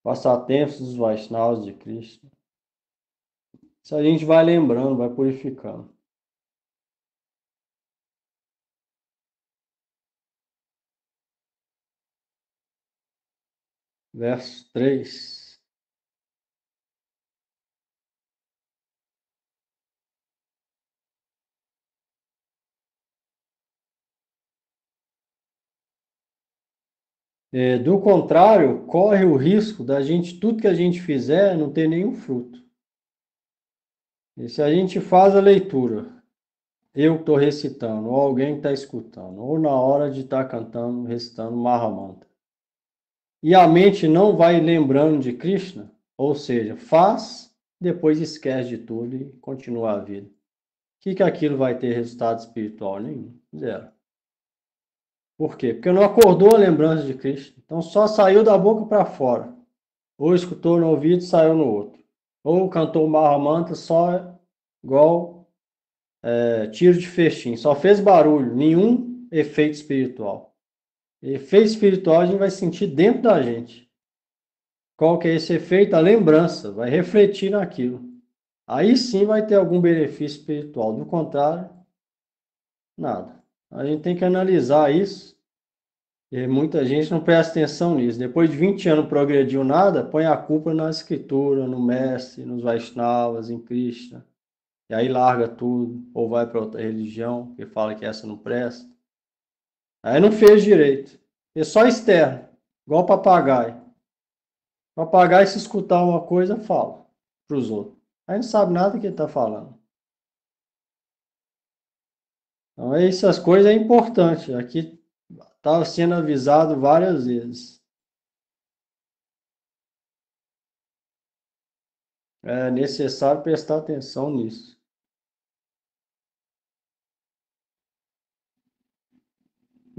passatempos dos Vaishnavas de Krishna. Isso a gente vai lembrando, vai purificando. Verso 3. Do contrário, corre o risco da gente, tudo que a gente fizer, não ter nenhum fruto. E se a gente faz a leitura, eu estou recitando, ou alguém está escutando, ou na hora de estar cantando, recitando Mahamantra, e a mente não vai lembrando de Krishna, ou seja, faz, depois esquece de tudo e continua a vida. O que aquilo vai ter resultado espiritual? Nenhum. Zero. Por quê? Porque não acordou a lembrança de Krishna. Então só saiu da boca para fora. Ou escutou no ouvido e saiu no outro. Ou cantou o Mahamantra só igual tiro de festim. Só fez barulho, nenhum efeito espiritual. Efeito espiritual a gente vai sentir dentro da gente. Qual que é esse efeito? A lembrança. Vai refletir naquilo. Aí sim vai ter algum benefício espiritual. Do contrário, nada. A gente tem que analisar isso. E muita gente não presta atenção nisso. Depois de 20 anos não progrediu nada, põe a culpa na escritura, no mestre, nos Vaishnavas, em Krishna. E aí larga tudo, ou vai para outra religião, que fala que essa não presta. Aí não fez direito. É só externo, igual papagaio. Papagaio, se escutar uma coisa, fala para os outros. Aí não sabe nada que ele está falando. Então, essas coisas é importante. Aqui estava sendo avisado várias vezes. É necessário prestar atenção nisso.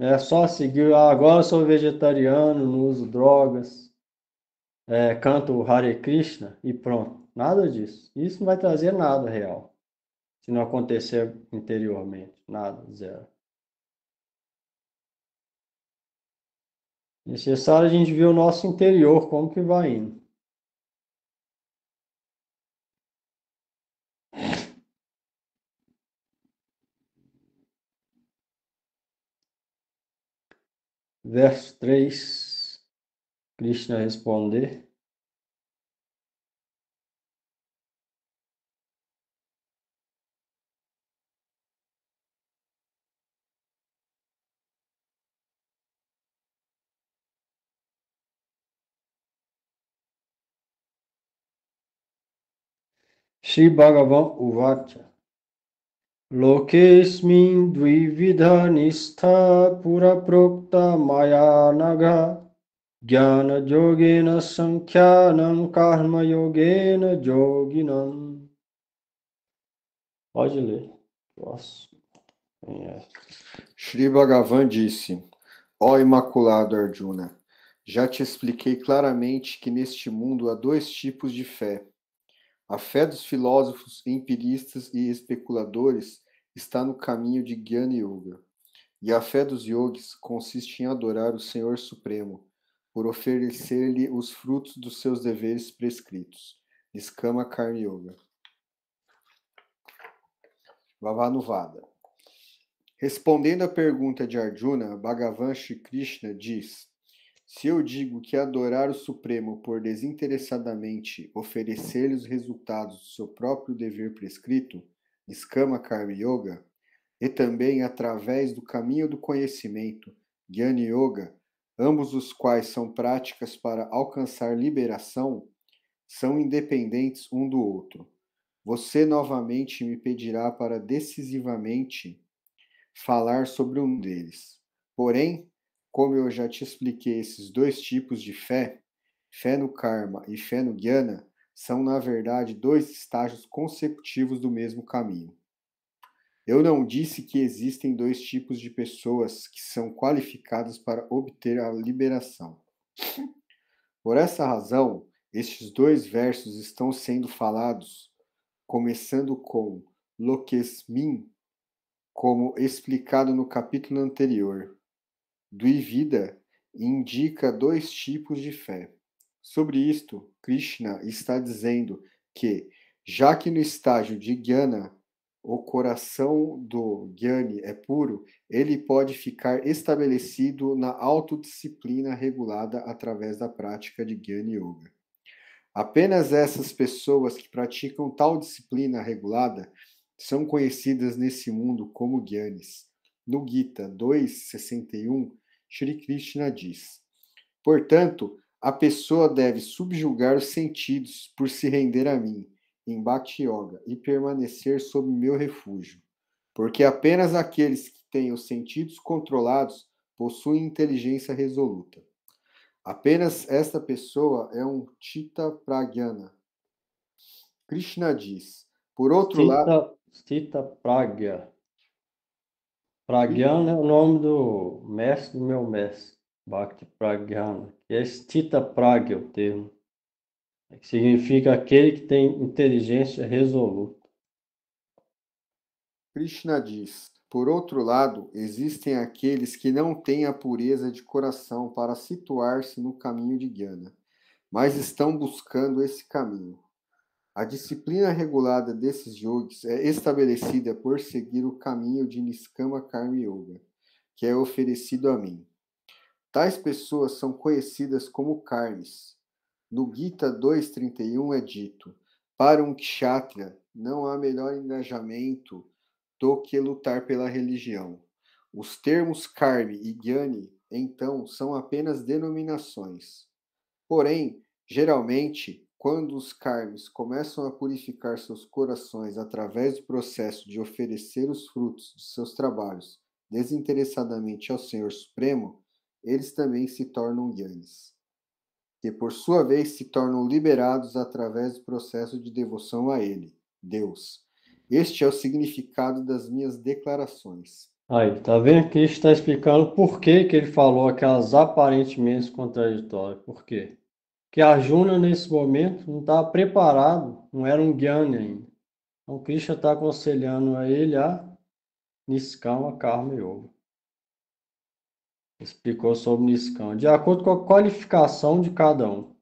É só seguir, agora eu sou vegetariano, não uso drogas, canto o Hare Krishna e pronto. Nada disso. Isso não vai trazer nada real. Se não acontecer interiormente. Nada, zero. Necessário a gente ver o nosso interior, como que vai indo. Verso 3, Krishna responder. Shri Bhagavan Uvacha. Lokesmin dvividha nistha pura prokta maya naga jnana yogena sankhyanam karma yogena yoginam. Pode ler. Próximo. Shri Bhagavan disse: Ó Imaculado Arjuna, já te expliquei claramente que neste mundo há dois tipos de fé. A fé dos filósofos, empiristas e especuladores está no caminho de Jnana Yoga. E a fé dos yogis consiste em adorar o Senhor Supremo, por oferecer-lhe os frutos dos seus deveres prescritos. Niskama Karma Yoga. Vavanuvada. Respondendo à pergunta de Arjuna, Bhagavan Shri Krishna diz: se eu digo que adorar o Supremo por desinteressadamente oferecer-lhe os resultados do seu próprio dever prescrito, Niskama Karma Yoga, e também através do caminho do conhecimento, Jnana Yoga, ambos os quais são práticas para alcançar liberação, são independentes um do outro. Você novamente me pedirá para decisivamente falar sobre um deles. Porém, como eu já te expliquei esses dois tipos de fé, fé no karma e fé no jnana, são, na verdade, dois estágios consecutivos do mesmo caminho. Eu não disse que existem dois tipos de pessoas que são qualificadas para obter a liberação. Por essa razão, estes dois versos estão sendo falados, começando com Lokesmin, como explicado no capítulo anterior. Dvivida indica dois tipos de fé. Sobre isto, Krishna está dizendo que, já que no estágio de Jnana, o coração do Jnani é puro, ele pode ficar estabelecido na autodisciplina regulada através da prática de Jnana Yoga. Apenas essas pessoas que praticam tal disciplina regulada são conhecidas nesse mundo como Jnanis. No Gita 2.61, Shri Krishna diz: portanto, a pessoa deve subjugar os sentidos por se render a mim, em Bhakti Yoga, e permanecer sob meu refúgio, porque apenas aqueles que têm os sentidos controlados possuem inteligência resoluta. Apenas esta pessoa é um Chitta Pragyana. Krishna diz, por outro lado... Chitta Pragya. Pragyana é o nome do mestre do meu mestre, Bhakti Pragyana, que é Chitta Pragya o termo, que significa aquele que tem inteligência resoluta. Krishna diz, por outro lado, existem aqueles que não têm a pureza de coração para situar-se no caminho de Jnana, mas estão buscando esse caminho. A disciplina regulada desses yogis é estabelecida por seguir o caminho de Niskama Karma Yoga, que é oferecido a mim. Tais pessoas são conhecidas como karmis. No Gita 2.31 é dito, para um kshatriya não há melhor engajamento do que lutar pela religião. Os termos karmi e jnani, então, são apenas denominações. Porém, geralmente, quando os karmis começam a purificar seus corações através do processo de oferecer os frutos de seus trabalhos desinteressadamente ao Senhor Supremo, eles também se tornam jnanis, que por sua vez se tornam liberados através do processo de devoção a Ele, Deus. Este é o significado das minhas declarações. Aí, tá vendo que está explicando por que ele falou aquelas aparentemente contraditórias. Por quê? Porque Arjuna, nesse momento, não estava preparado, não era um Jnani ainda. Então, Krishna está aconselhando a ele a Niskama Karma Yoga. Explicou sobre Niskama, de acordo com a qualificação de cada um.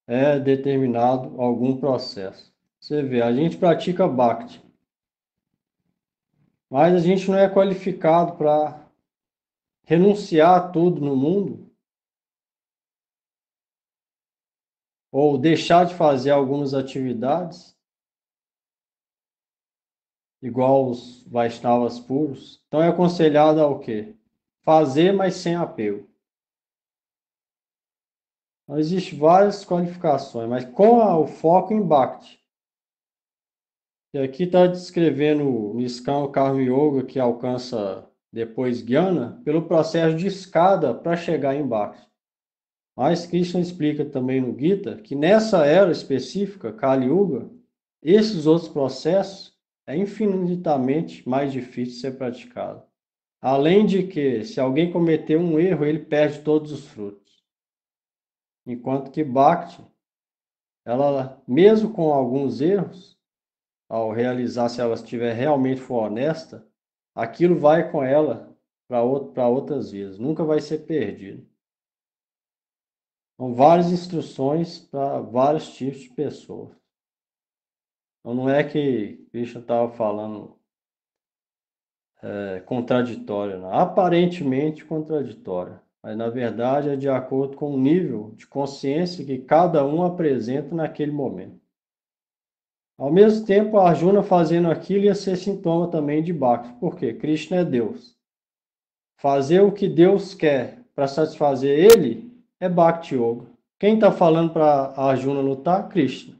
É determinado algum processo. Você vê, a gente pratica Bhakti, mas a gente não é qualificado para renunciar a tudo no mundo ou deixar de fazer algumas atividades, igual os Vaishnavas puros. Então é aconselhado ao quê? Fazer, mas sem apego. Então, existem várias qualificações, mas com o foco em Bhakti. E aqui está descrevendo o Niskama Karma Yoga, que alcança depois Jnana, pelo processo de escada para chegar em Bhakti. Mas Krishna explica também no Gita que nessa era específica, Kali Yuga, esses outros processos é infinitamente mais difícil de ser praticado. Além de que, se alguém cometer um erro, ele perde todos os frutos. Enquanto que Bhakti, ela, mesmo com alguns erros, ao realizar, se ela estiver realmente for honesta, aquilo vai com ela para outras vidas, nunca vai ser perdido. São várias instruções para vários tipos de pessoas. Então não é que Krishna estava falando contraditório, não. Aparentemente contraditório, mas na verdade é de acordo com o nível de consciência que cada um apresenta naquele momento. Ao mesmo tempo, Arjuna fazendo aquilo ia ser sintoma também de Bhakti. Por quê? Krishna é Deus. Fazer o que Deus quer para satisfazer Ele é Bhakti Yoga. Quem está falando para Arjuna lutar? Krishna.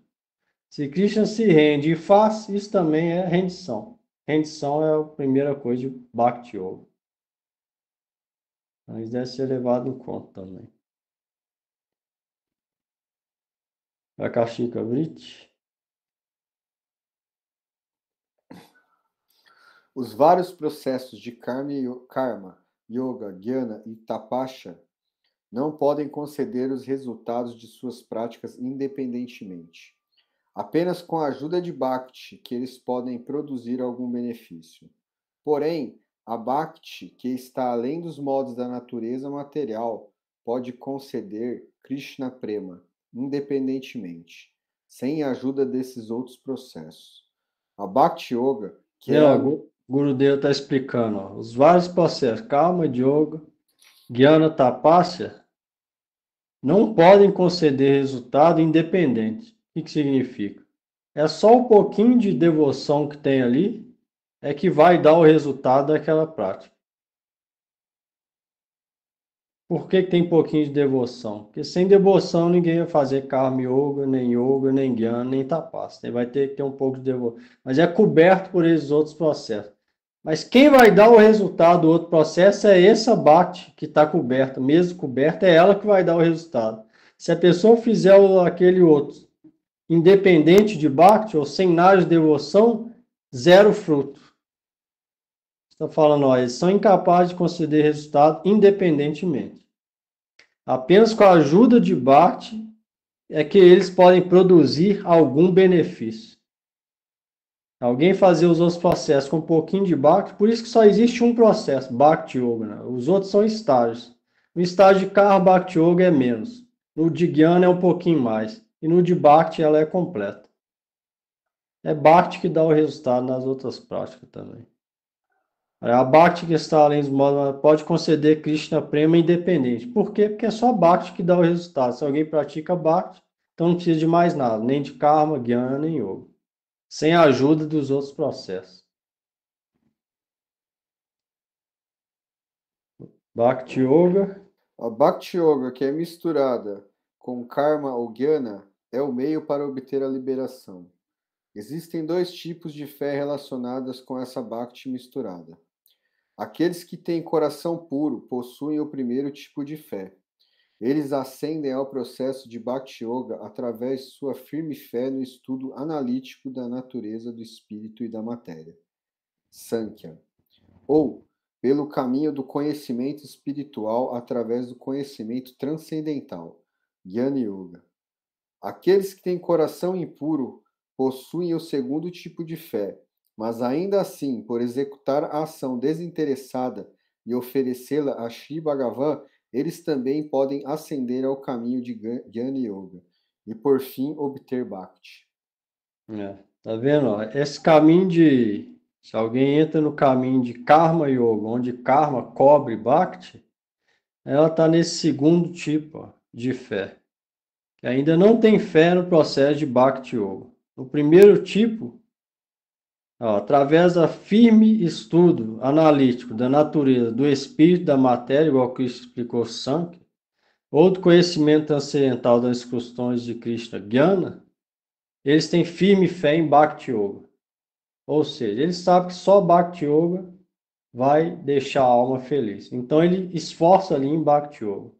Se Krishna se rende e faz, isso também é rendição. Rendição é a primeira coisa de Bhakti Yoga. Então, isso deve ser levado em conta também. Prakashika Vritti. Os vários processos de karma, yoga, jnana e tapasya não podem conceder os resultados de suas práticas independentemente. Apenas com a ajuda de Bhakti que eles podem produzir algum benefício. Porém, a Bhakti, que está além dos modos da natureza material, pode conceder Krishna Prema, independentemente, sem a ajuda desses outros processos. A Bhakti Yoga, que é... O Gurudev está explicando, ó, os vários processos, Karma, Yoga, Jnana, Tapasya, não podem conceder resultado independente. O que significa? É só um pouquinho de devoção que tem ali é que vai dar o resultado daquela prática. Por que tem pouquinho de devoção? Porque sem devoção ninguém vai fazer Karma Yoga, nem Jnana, nem Tapasya. Vai ter que ter um pouco de devoção. Mas é coberto por esses outros processos. Mas quem vai dar o resultado do outro processo é essa Bhakti que está coberta. Mesmo coberta, é ela que vai dar o resultado. Se a pessoa fizer aquele outro, independente de Bhakti ou sem nada de devoção, zero fruto. Está falando, ó, eles são incapazes de conceder resultado independentemente. Apenas com a ajuda de Bhakti é que eles podem produzir algum benefício. Alguém fazer os outros processos com um pouquinho de Bhakti, por isso que só existe um processo, Bhakti Yoga. Né? Os outros são estágios. No estágio de Karma, Bhakti Yoga é menos. No de Jnana é um pouquinho mais. E no de Bhakti ela é completa. É Bhakti que dá o resultado nas outras práticas também. A Bhakti que está além dos modos pode conceder Krishna Prema independente. Por quê? Porque é só Bhakti que dá o resultado. Se alguém pratica Bhakti, então não precisa de mais nada, nem de Karma, Jnana, nem Yoga. Sem a ajuda dos outros processos. Bhakti Yoga. A Bhakti Yoga, que é misturada com Karma ou Jnana, é o meio para obter a liberação. Existem dois tipos de fé relacionadas com essa Bhakti misturada. Aqueles que têm coração puro possuem o primeiro tipo de fé. Eles ascendem ao processo de Bhakti Yoga através de sua firme fé no estudo analítico da natureza do espírito e da matéria, Sankhya, ou pelo caminho do conhecimento espiritual através do conhecimento transcendental, Jnana Yoga. Aqueles que têm coração impuro possuem o segundo tipo de fé, mas ainda assim, por executar a ação desinteressada e oferecê-la a Sri Bhagavan, eles também podem ascender ao caminho de Jnana Yoga e, por fim, obter Bhakti. Tá vendo? Esse caminho de... Se alguém entra no caminho de Karma Yoga, onde Karma cobre Bhakti, ela está nesse segundo tipo de fé, que ainda não tem fé no processo de Bhakti Yoga. No primeiro tipo, através da firme estudo analítico da natureza, do espírito, da matéria, igual que Krishna explicou Sankhya, ou do conhecimento transcendental das questões de Krishna, Jnana, eles têm firme fé em Bhakti Yoga. Ou seja, eles sabem que só Bhakti Yoga vai deixar a alma feliz. Então ele esforça ali em Bhakti Yoga.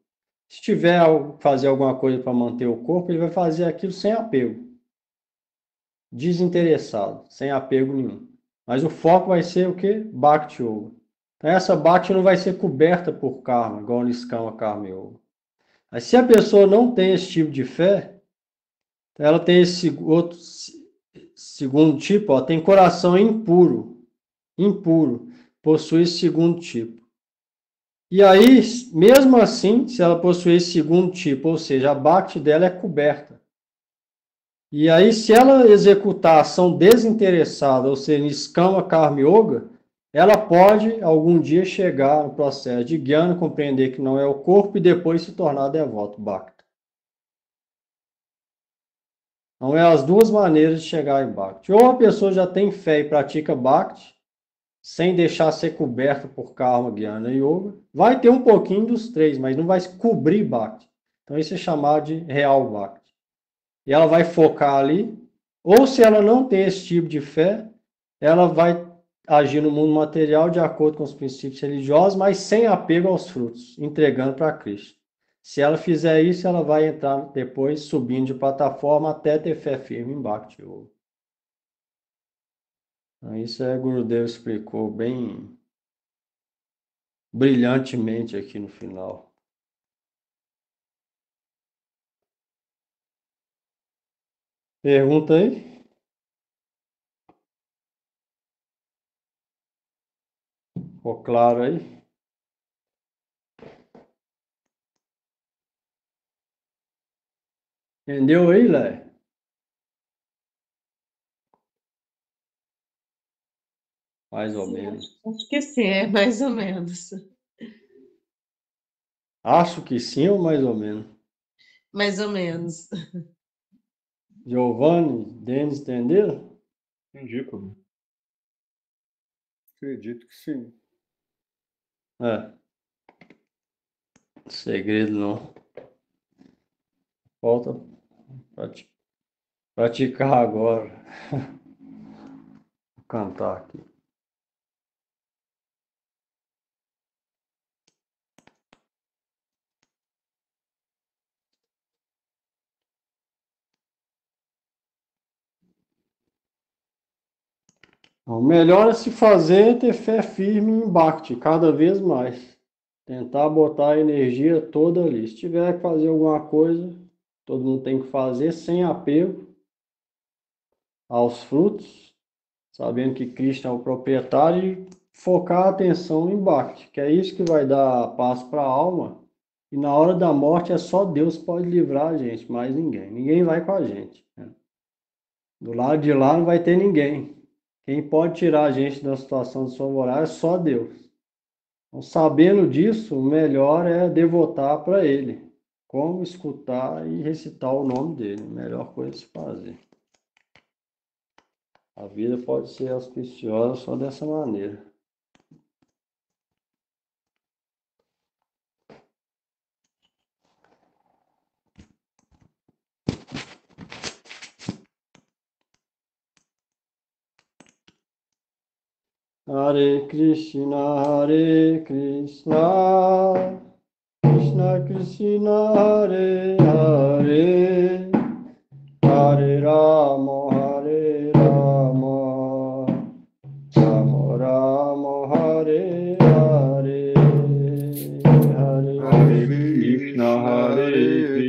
Se tiver fazer alguma coisa para manter o corpo, ele vai fazer aquilo sem apego. Desinteressado, sem apego nenhum. Mas o foco vai ser o quê? Bhakti Yoga. Então essa Bhakti não vai ser coberta por karma, igual o Niskama Karma Yoga. Mas se a pessoa não tem esse tipo de fé, ela tem esse outro segundo tipo, tem coração impuro, possui esse segundo tipo. E aí, mesmo assim, se ela possuir esse segundo tipo, ou seja, a Bhakti dela é coberta. E aí, se ela executar a ação desinteressada, ou seja, Niskama Karma Yoga, ela pode algum dia chegar no processo de Jnana, compreender que não é o corpo e depois se tornar devoto Bhakti. Então, é as duas maneiras de chegar em Bhakti. Ou a pessoa já tem fé e pratica Bhakti, sem deixar ser coberta por Karma, Jnana e Yoga. Vai ter um pouquinho dos três, mas não vai cobrir Bhakti. Então, isso é chamado de real Bhakti. E ela vai focar ali. Ou se ela não tem esse tipo de fé, ela vai agir no mundo material de acordo com os princípios religiosos, mas sem apego aos frutos, entregando para Krishna. Se ela fizer isso, ela vai entrar depois subindo de plataforma até ter fé firme em Bhakti Yoga. Então, isso Gurudev explicou bem brilhantemente aqui no final. Pergunta aí? Ficou claro aí? Entendeu aí, Lé? Mais ou menos. Acho que sim, é mais ou menos. Acho que sim ou mais ou menos? Mais ou menos. Giovanni, Denis, entenderam? Entendi, Prabhu. Acredito que sim. Segredo não. Falta praticar agora. Vou cantar aqui. O melhor é se fazer ter fé firme em Bhakti, cada vez mais. Tentar botar a energia toda ali. Se tiver que fazer alguma coisa, todo mundo tem que fazer sem apego aos frutos, sabendo que Krishna é o proprietário e focar a atenção em Bhakti, que é isso que vai dar paz para a alma. E na hora da morte é só Deus que pode livrar a gente, mais ninguém. Ninguém vai com a gente. Do lado de lá não vai ter ninguém. Quem pode tirar a gente da situação desfavorável é só Deus. Então, sabendo disso, o melhor é devotar para Ele. Como escutar e recitar o nome dele. Melhor coisa de se fazer. A vida pode ser auspiciosa só dessa maneira. Hare Krishna, Krishna Krishna, Hare Hare, Hare Rama, Rama Rama, Hare Hare, Hare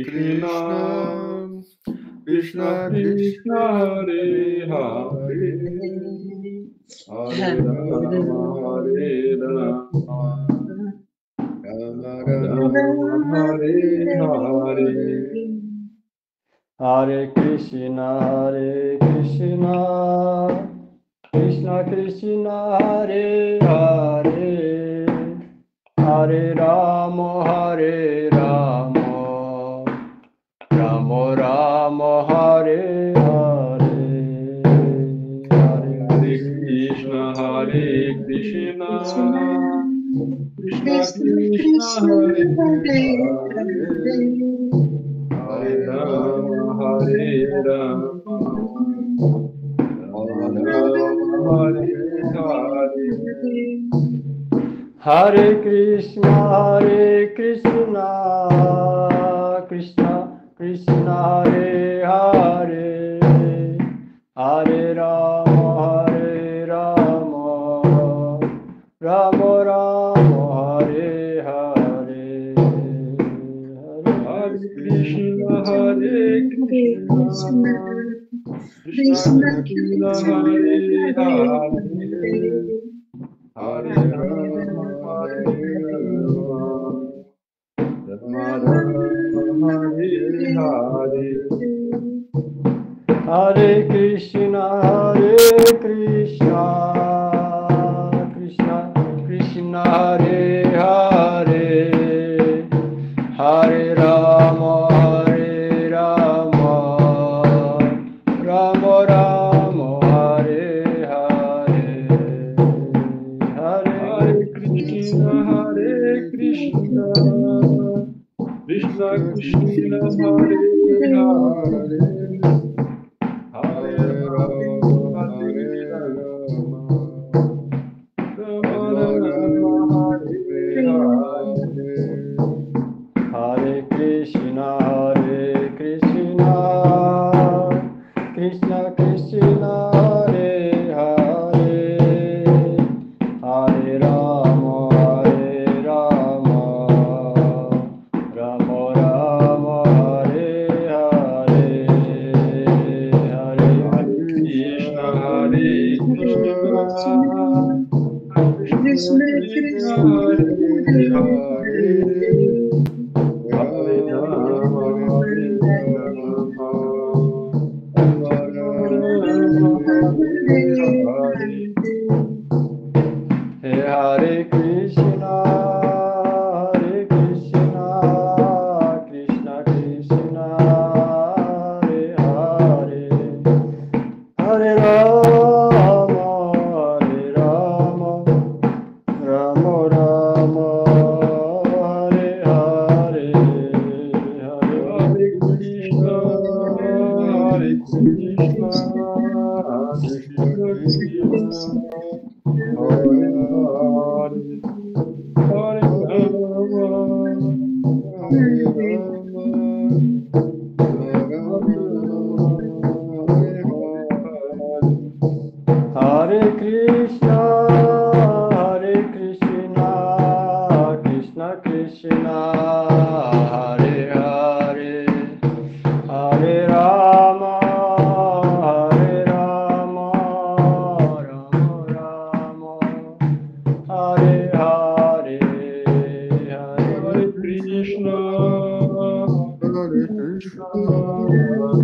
Krishna, Krishna Krishna, Hare Hare, Hare Rama, Rama Hare Hare. Hare Krishna, Krishna Krishna, Hare Hare, Hare Rama, Rama Rama, Hare Hare, Hare Krishna, Krishna Krishna, Hare Hare, Hare Rama, Hare Krishna, Krishna Krishna, Hare Hare, Hare Rama, Rama Rama, Hare Hare, Hare Krishna, Krishna Krishna, Hare Hare, Hare Rama, Rama Hare Hare. Hare Krishna, Krishna Krishna, Hare Hare, Hare Rama, Rama Rama, Hare Hare, Hare Krishna, Krishna Krishna, Hare Hare, Hare Rama, Rama Rama, Hare Hare. Hare Hare Krishna, Krishna Krishna, Hare Hare, Hare Rama, Rama Rama, Hare Hare, Hare Krishna, Krishna Hare Krishna, Krishna Krishna, Hare Hare, Hare Rama, Rama Rama, Hare Hare, Hare Krishna,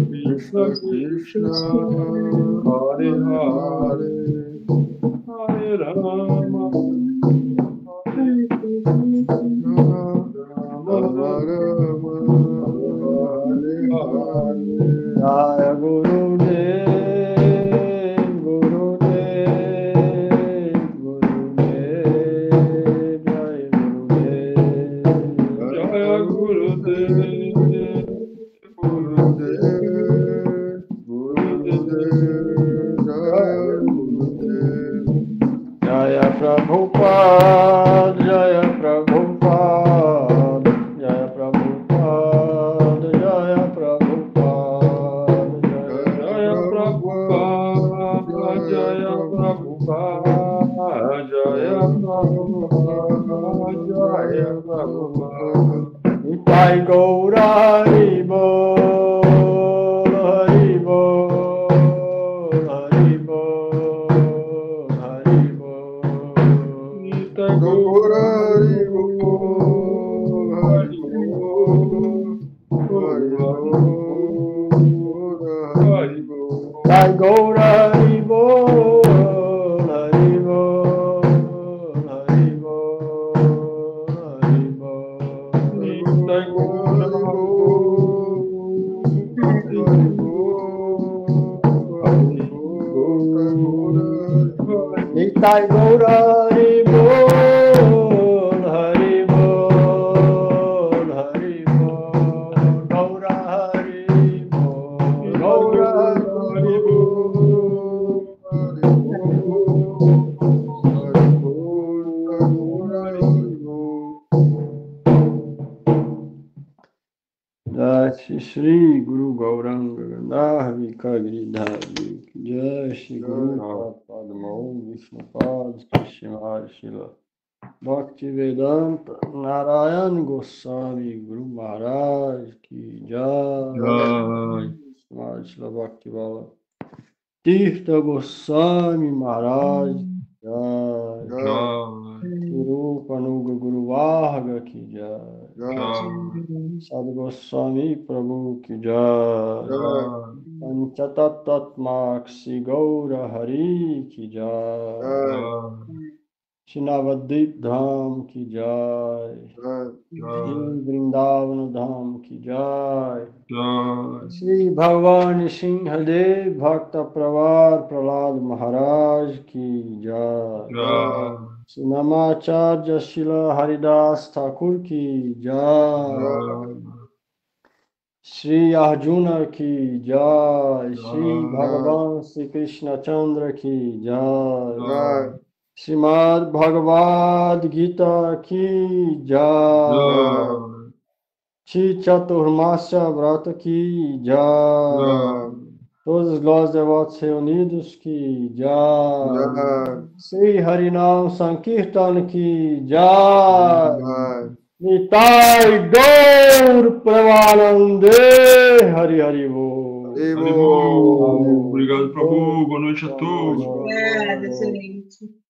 Krishna Krishna, Hare Hare, Hare Rama, Jaya Gurudev, Gurudev, Gurudev, Jaya Gurudev, Jaya Gurudev, Jaya Prabhupada, Jaya Prabhupada, Jaya Prabhupada, Jaya Prabhupada, Jaya Prabhupada, Jaya Prabhupada, Jaya Prabhupada, Jaya Prabhupada. Nitai Gaura Haribol, Haribol, Haribol, Haribol. Nitai Gaura Nitai Gaura Haribol, Haribol, Haribol, Haribol. Nitai Gaura Haribol, Haribol, Haribol, Gaura Haribol, Gaura Jai Shri Guru Gauranga Gandhar Vikagridhari Jai Shri Guru Padma Om Vishnu Pad Krishna Shila Bhakti Vedanta Narayan Goswami Guru Maharaj Ki Jai Shila Bhakti Vala Tirtha Goswami Maharaj Ki Jai Guru Panuga Guru Varga Ki Jai Sadhu Goswami Prabhu Ki Jai Panchatattvaksi Gaura Hari Ki Jai Shinavadip Dham Ki Jai Shri Vrindavan Dham Ki Jai Shri Bhagwan Singhadev Bhakta Pravar Prahlad Maharaj Ki Jai Shri Namacharya Shila Haridas Thakur Ki Jai Shri Arjuna Ki Jai Shri Bhagavan Shri Krishna Chandra Ki Jai Srimad Bhagavad Gita Ki Jai Shri Chaturmasya Vrata Ki Jai Todas as glórias devotos reunidos Ki Jai Shri Harinam Sankirtan Ki Jai Nitai Gaur Premanande Hari Hari Bo. Obrigado, Prabhu. Boa noite a todos. Boa Obrigada, noite. gente.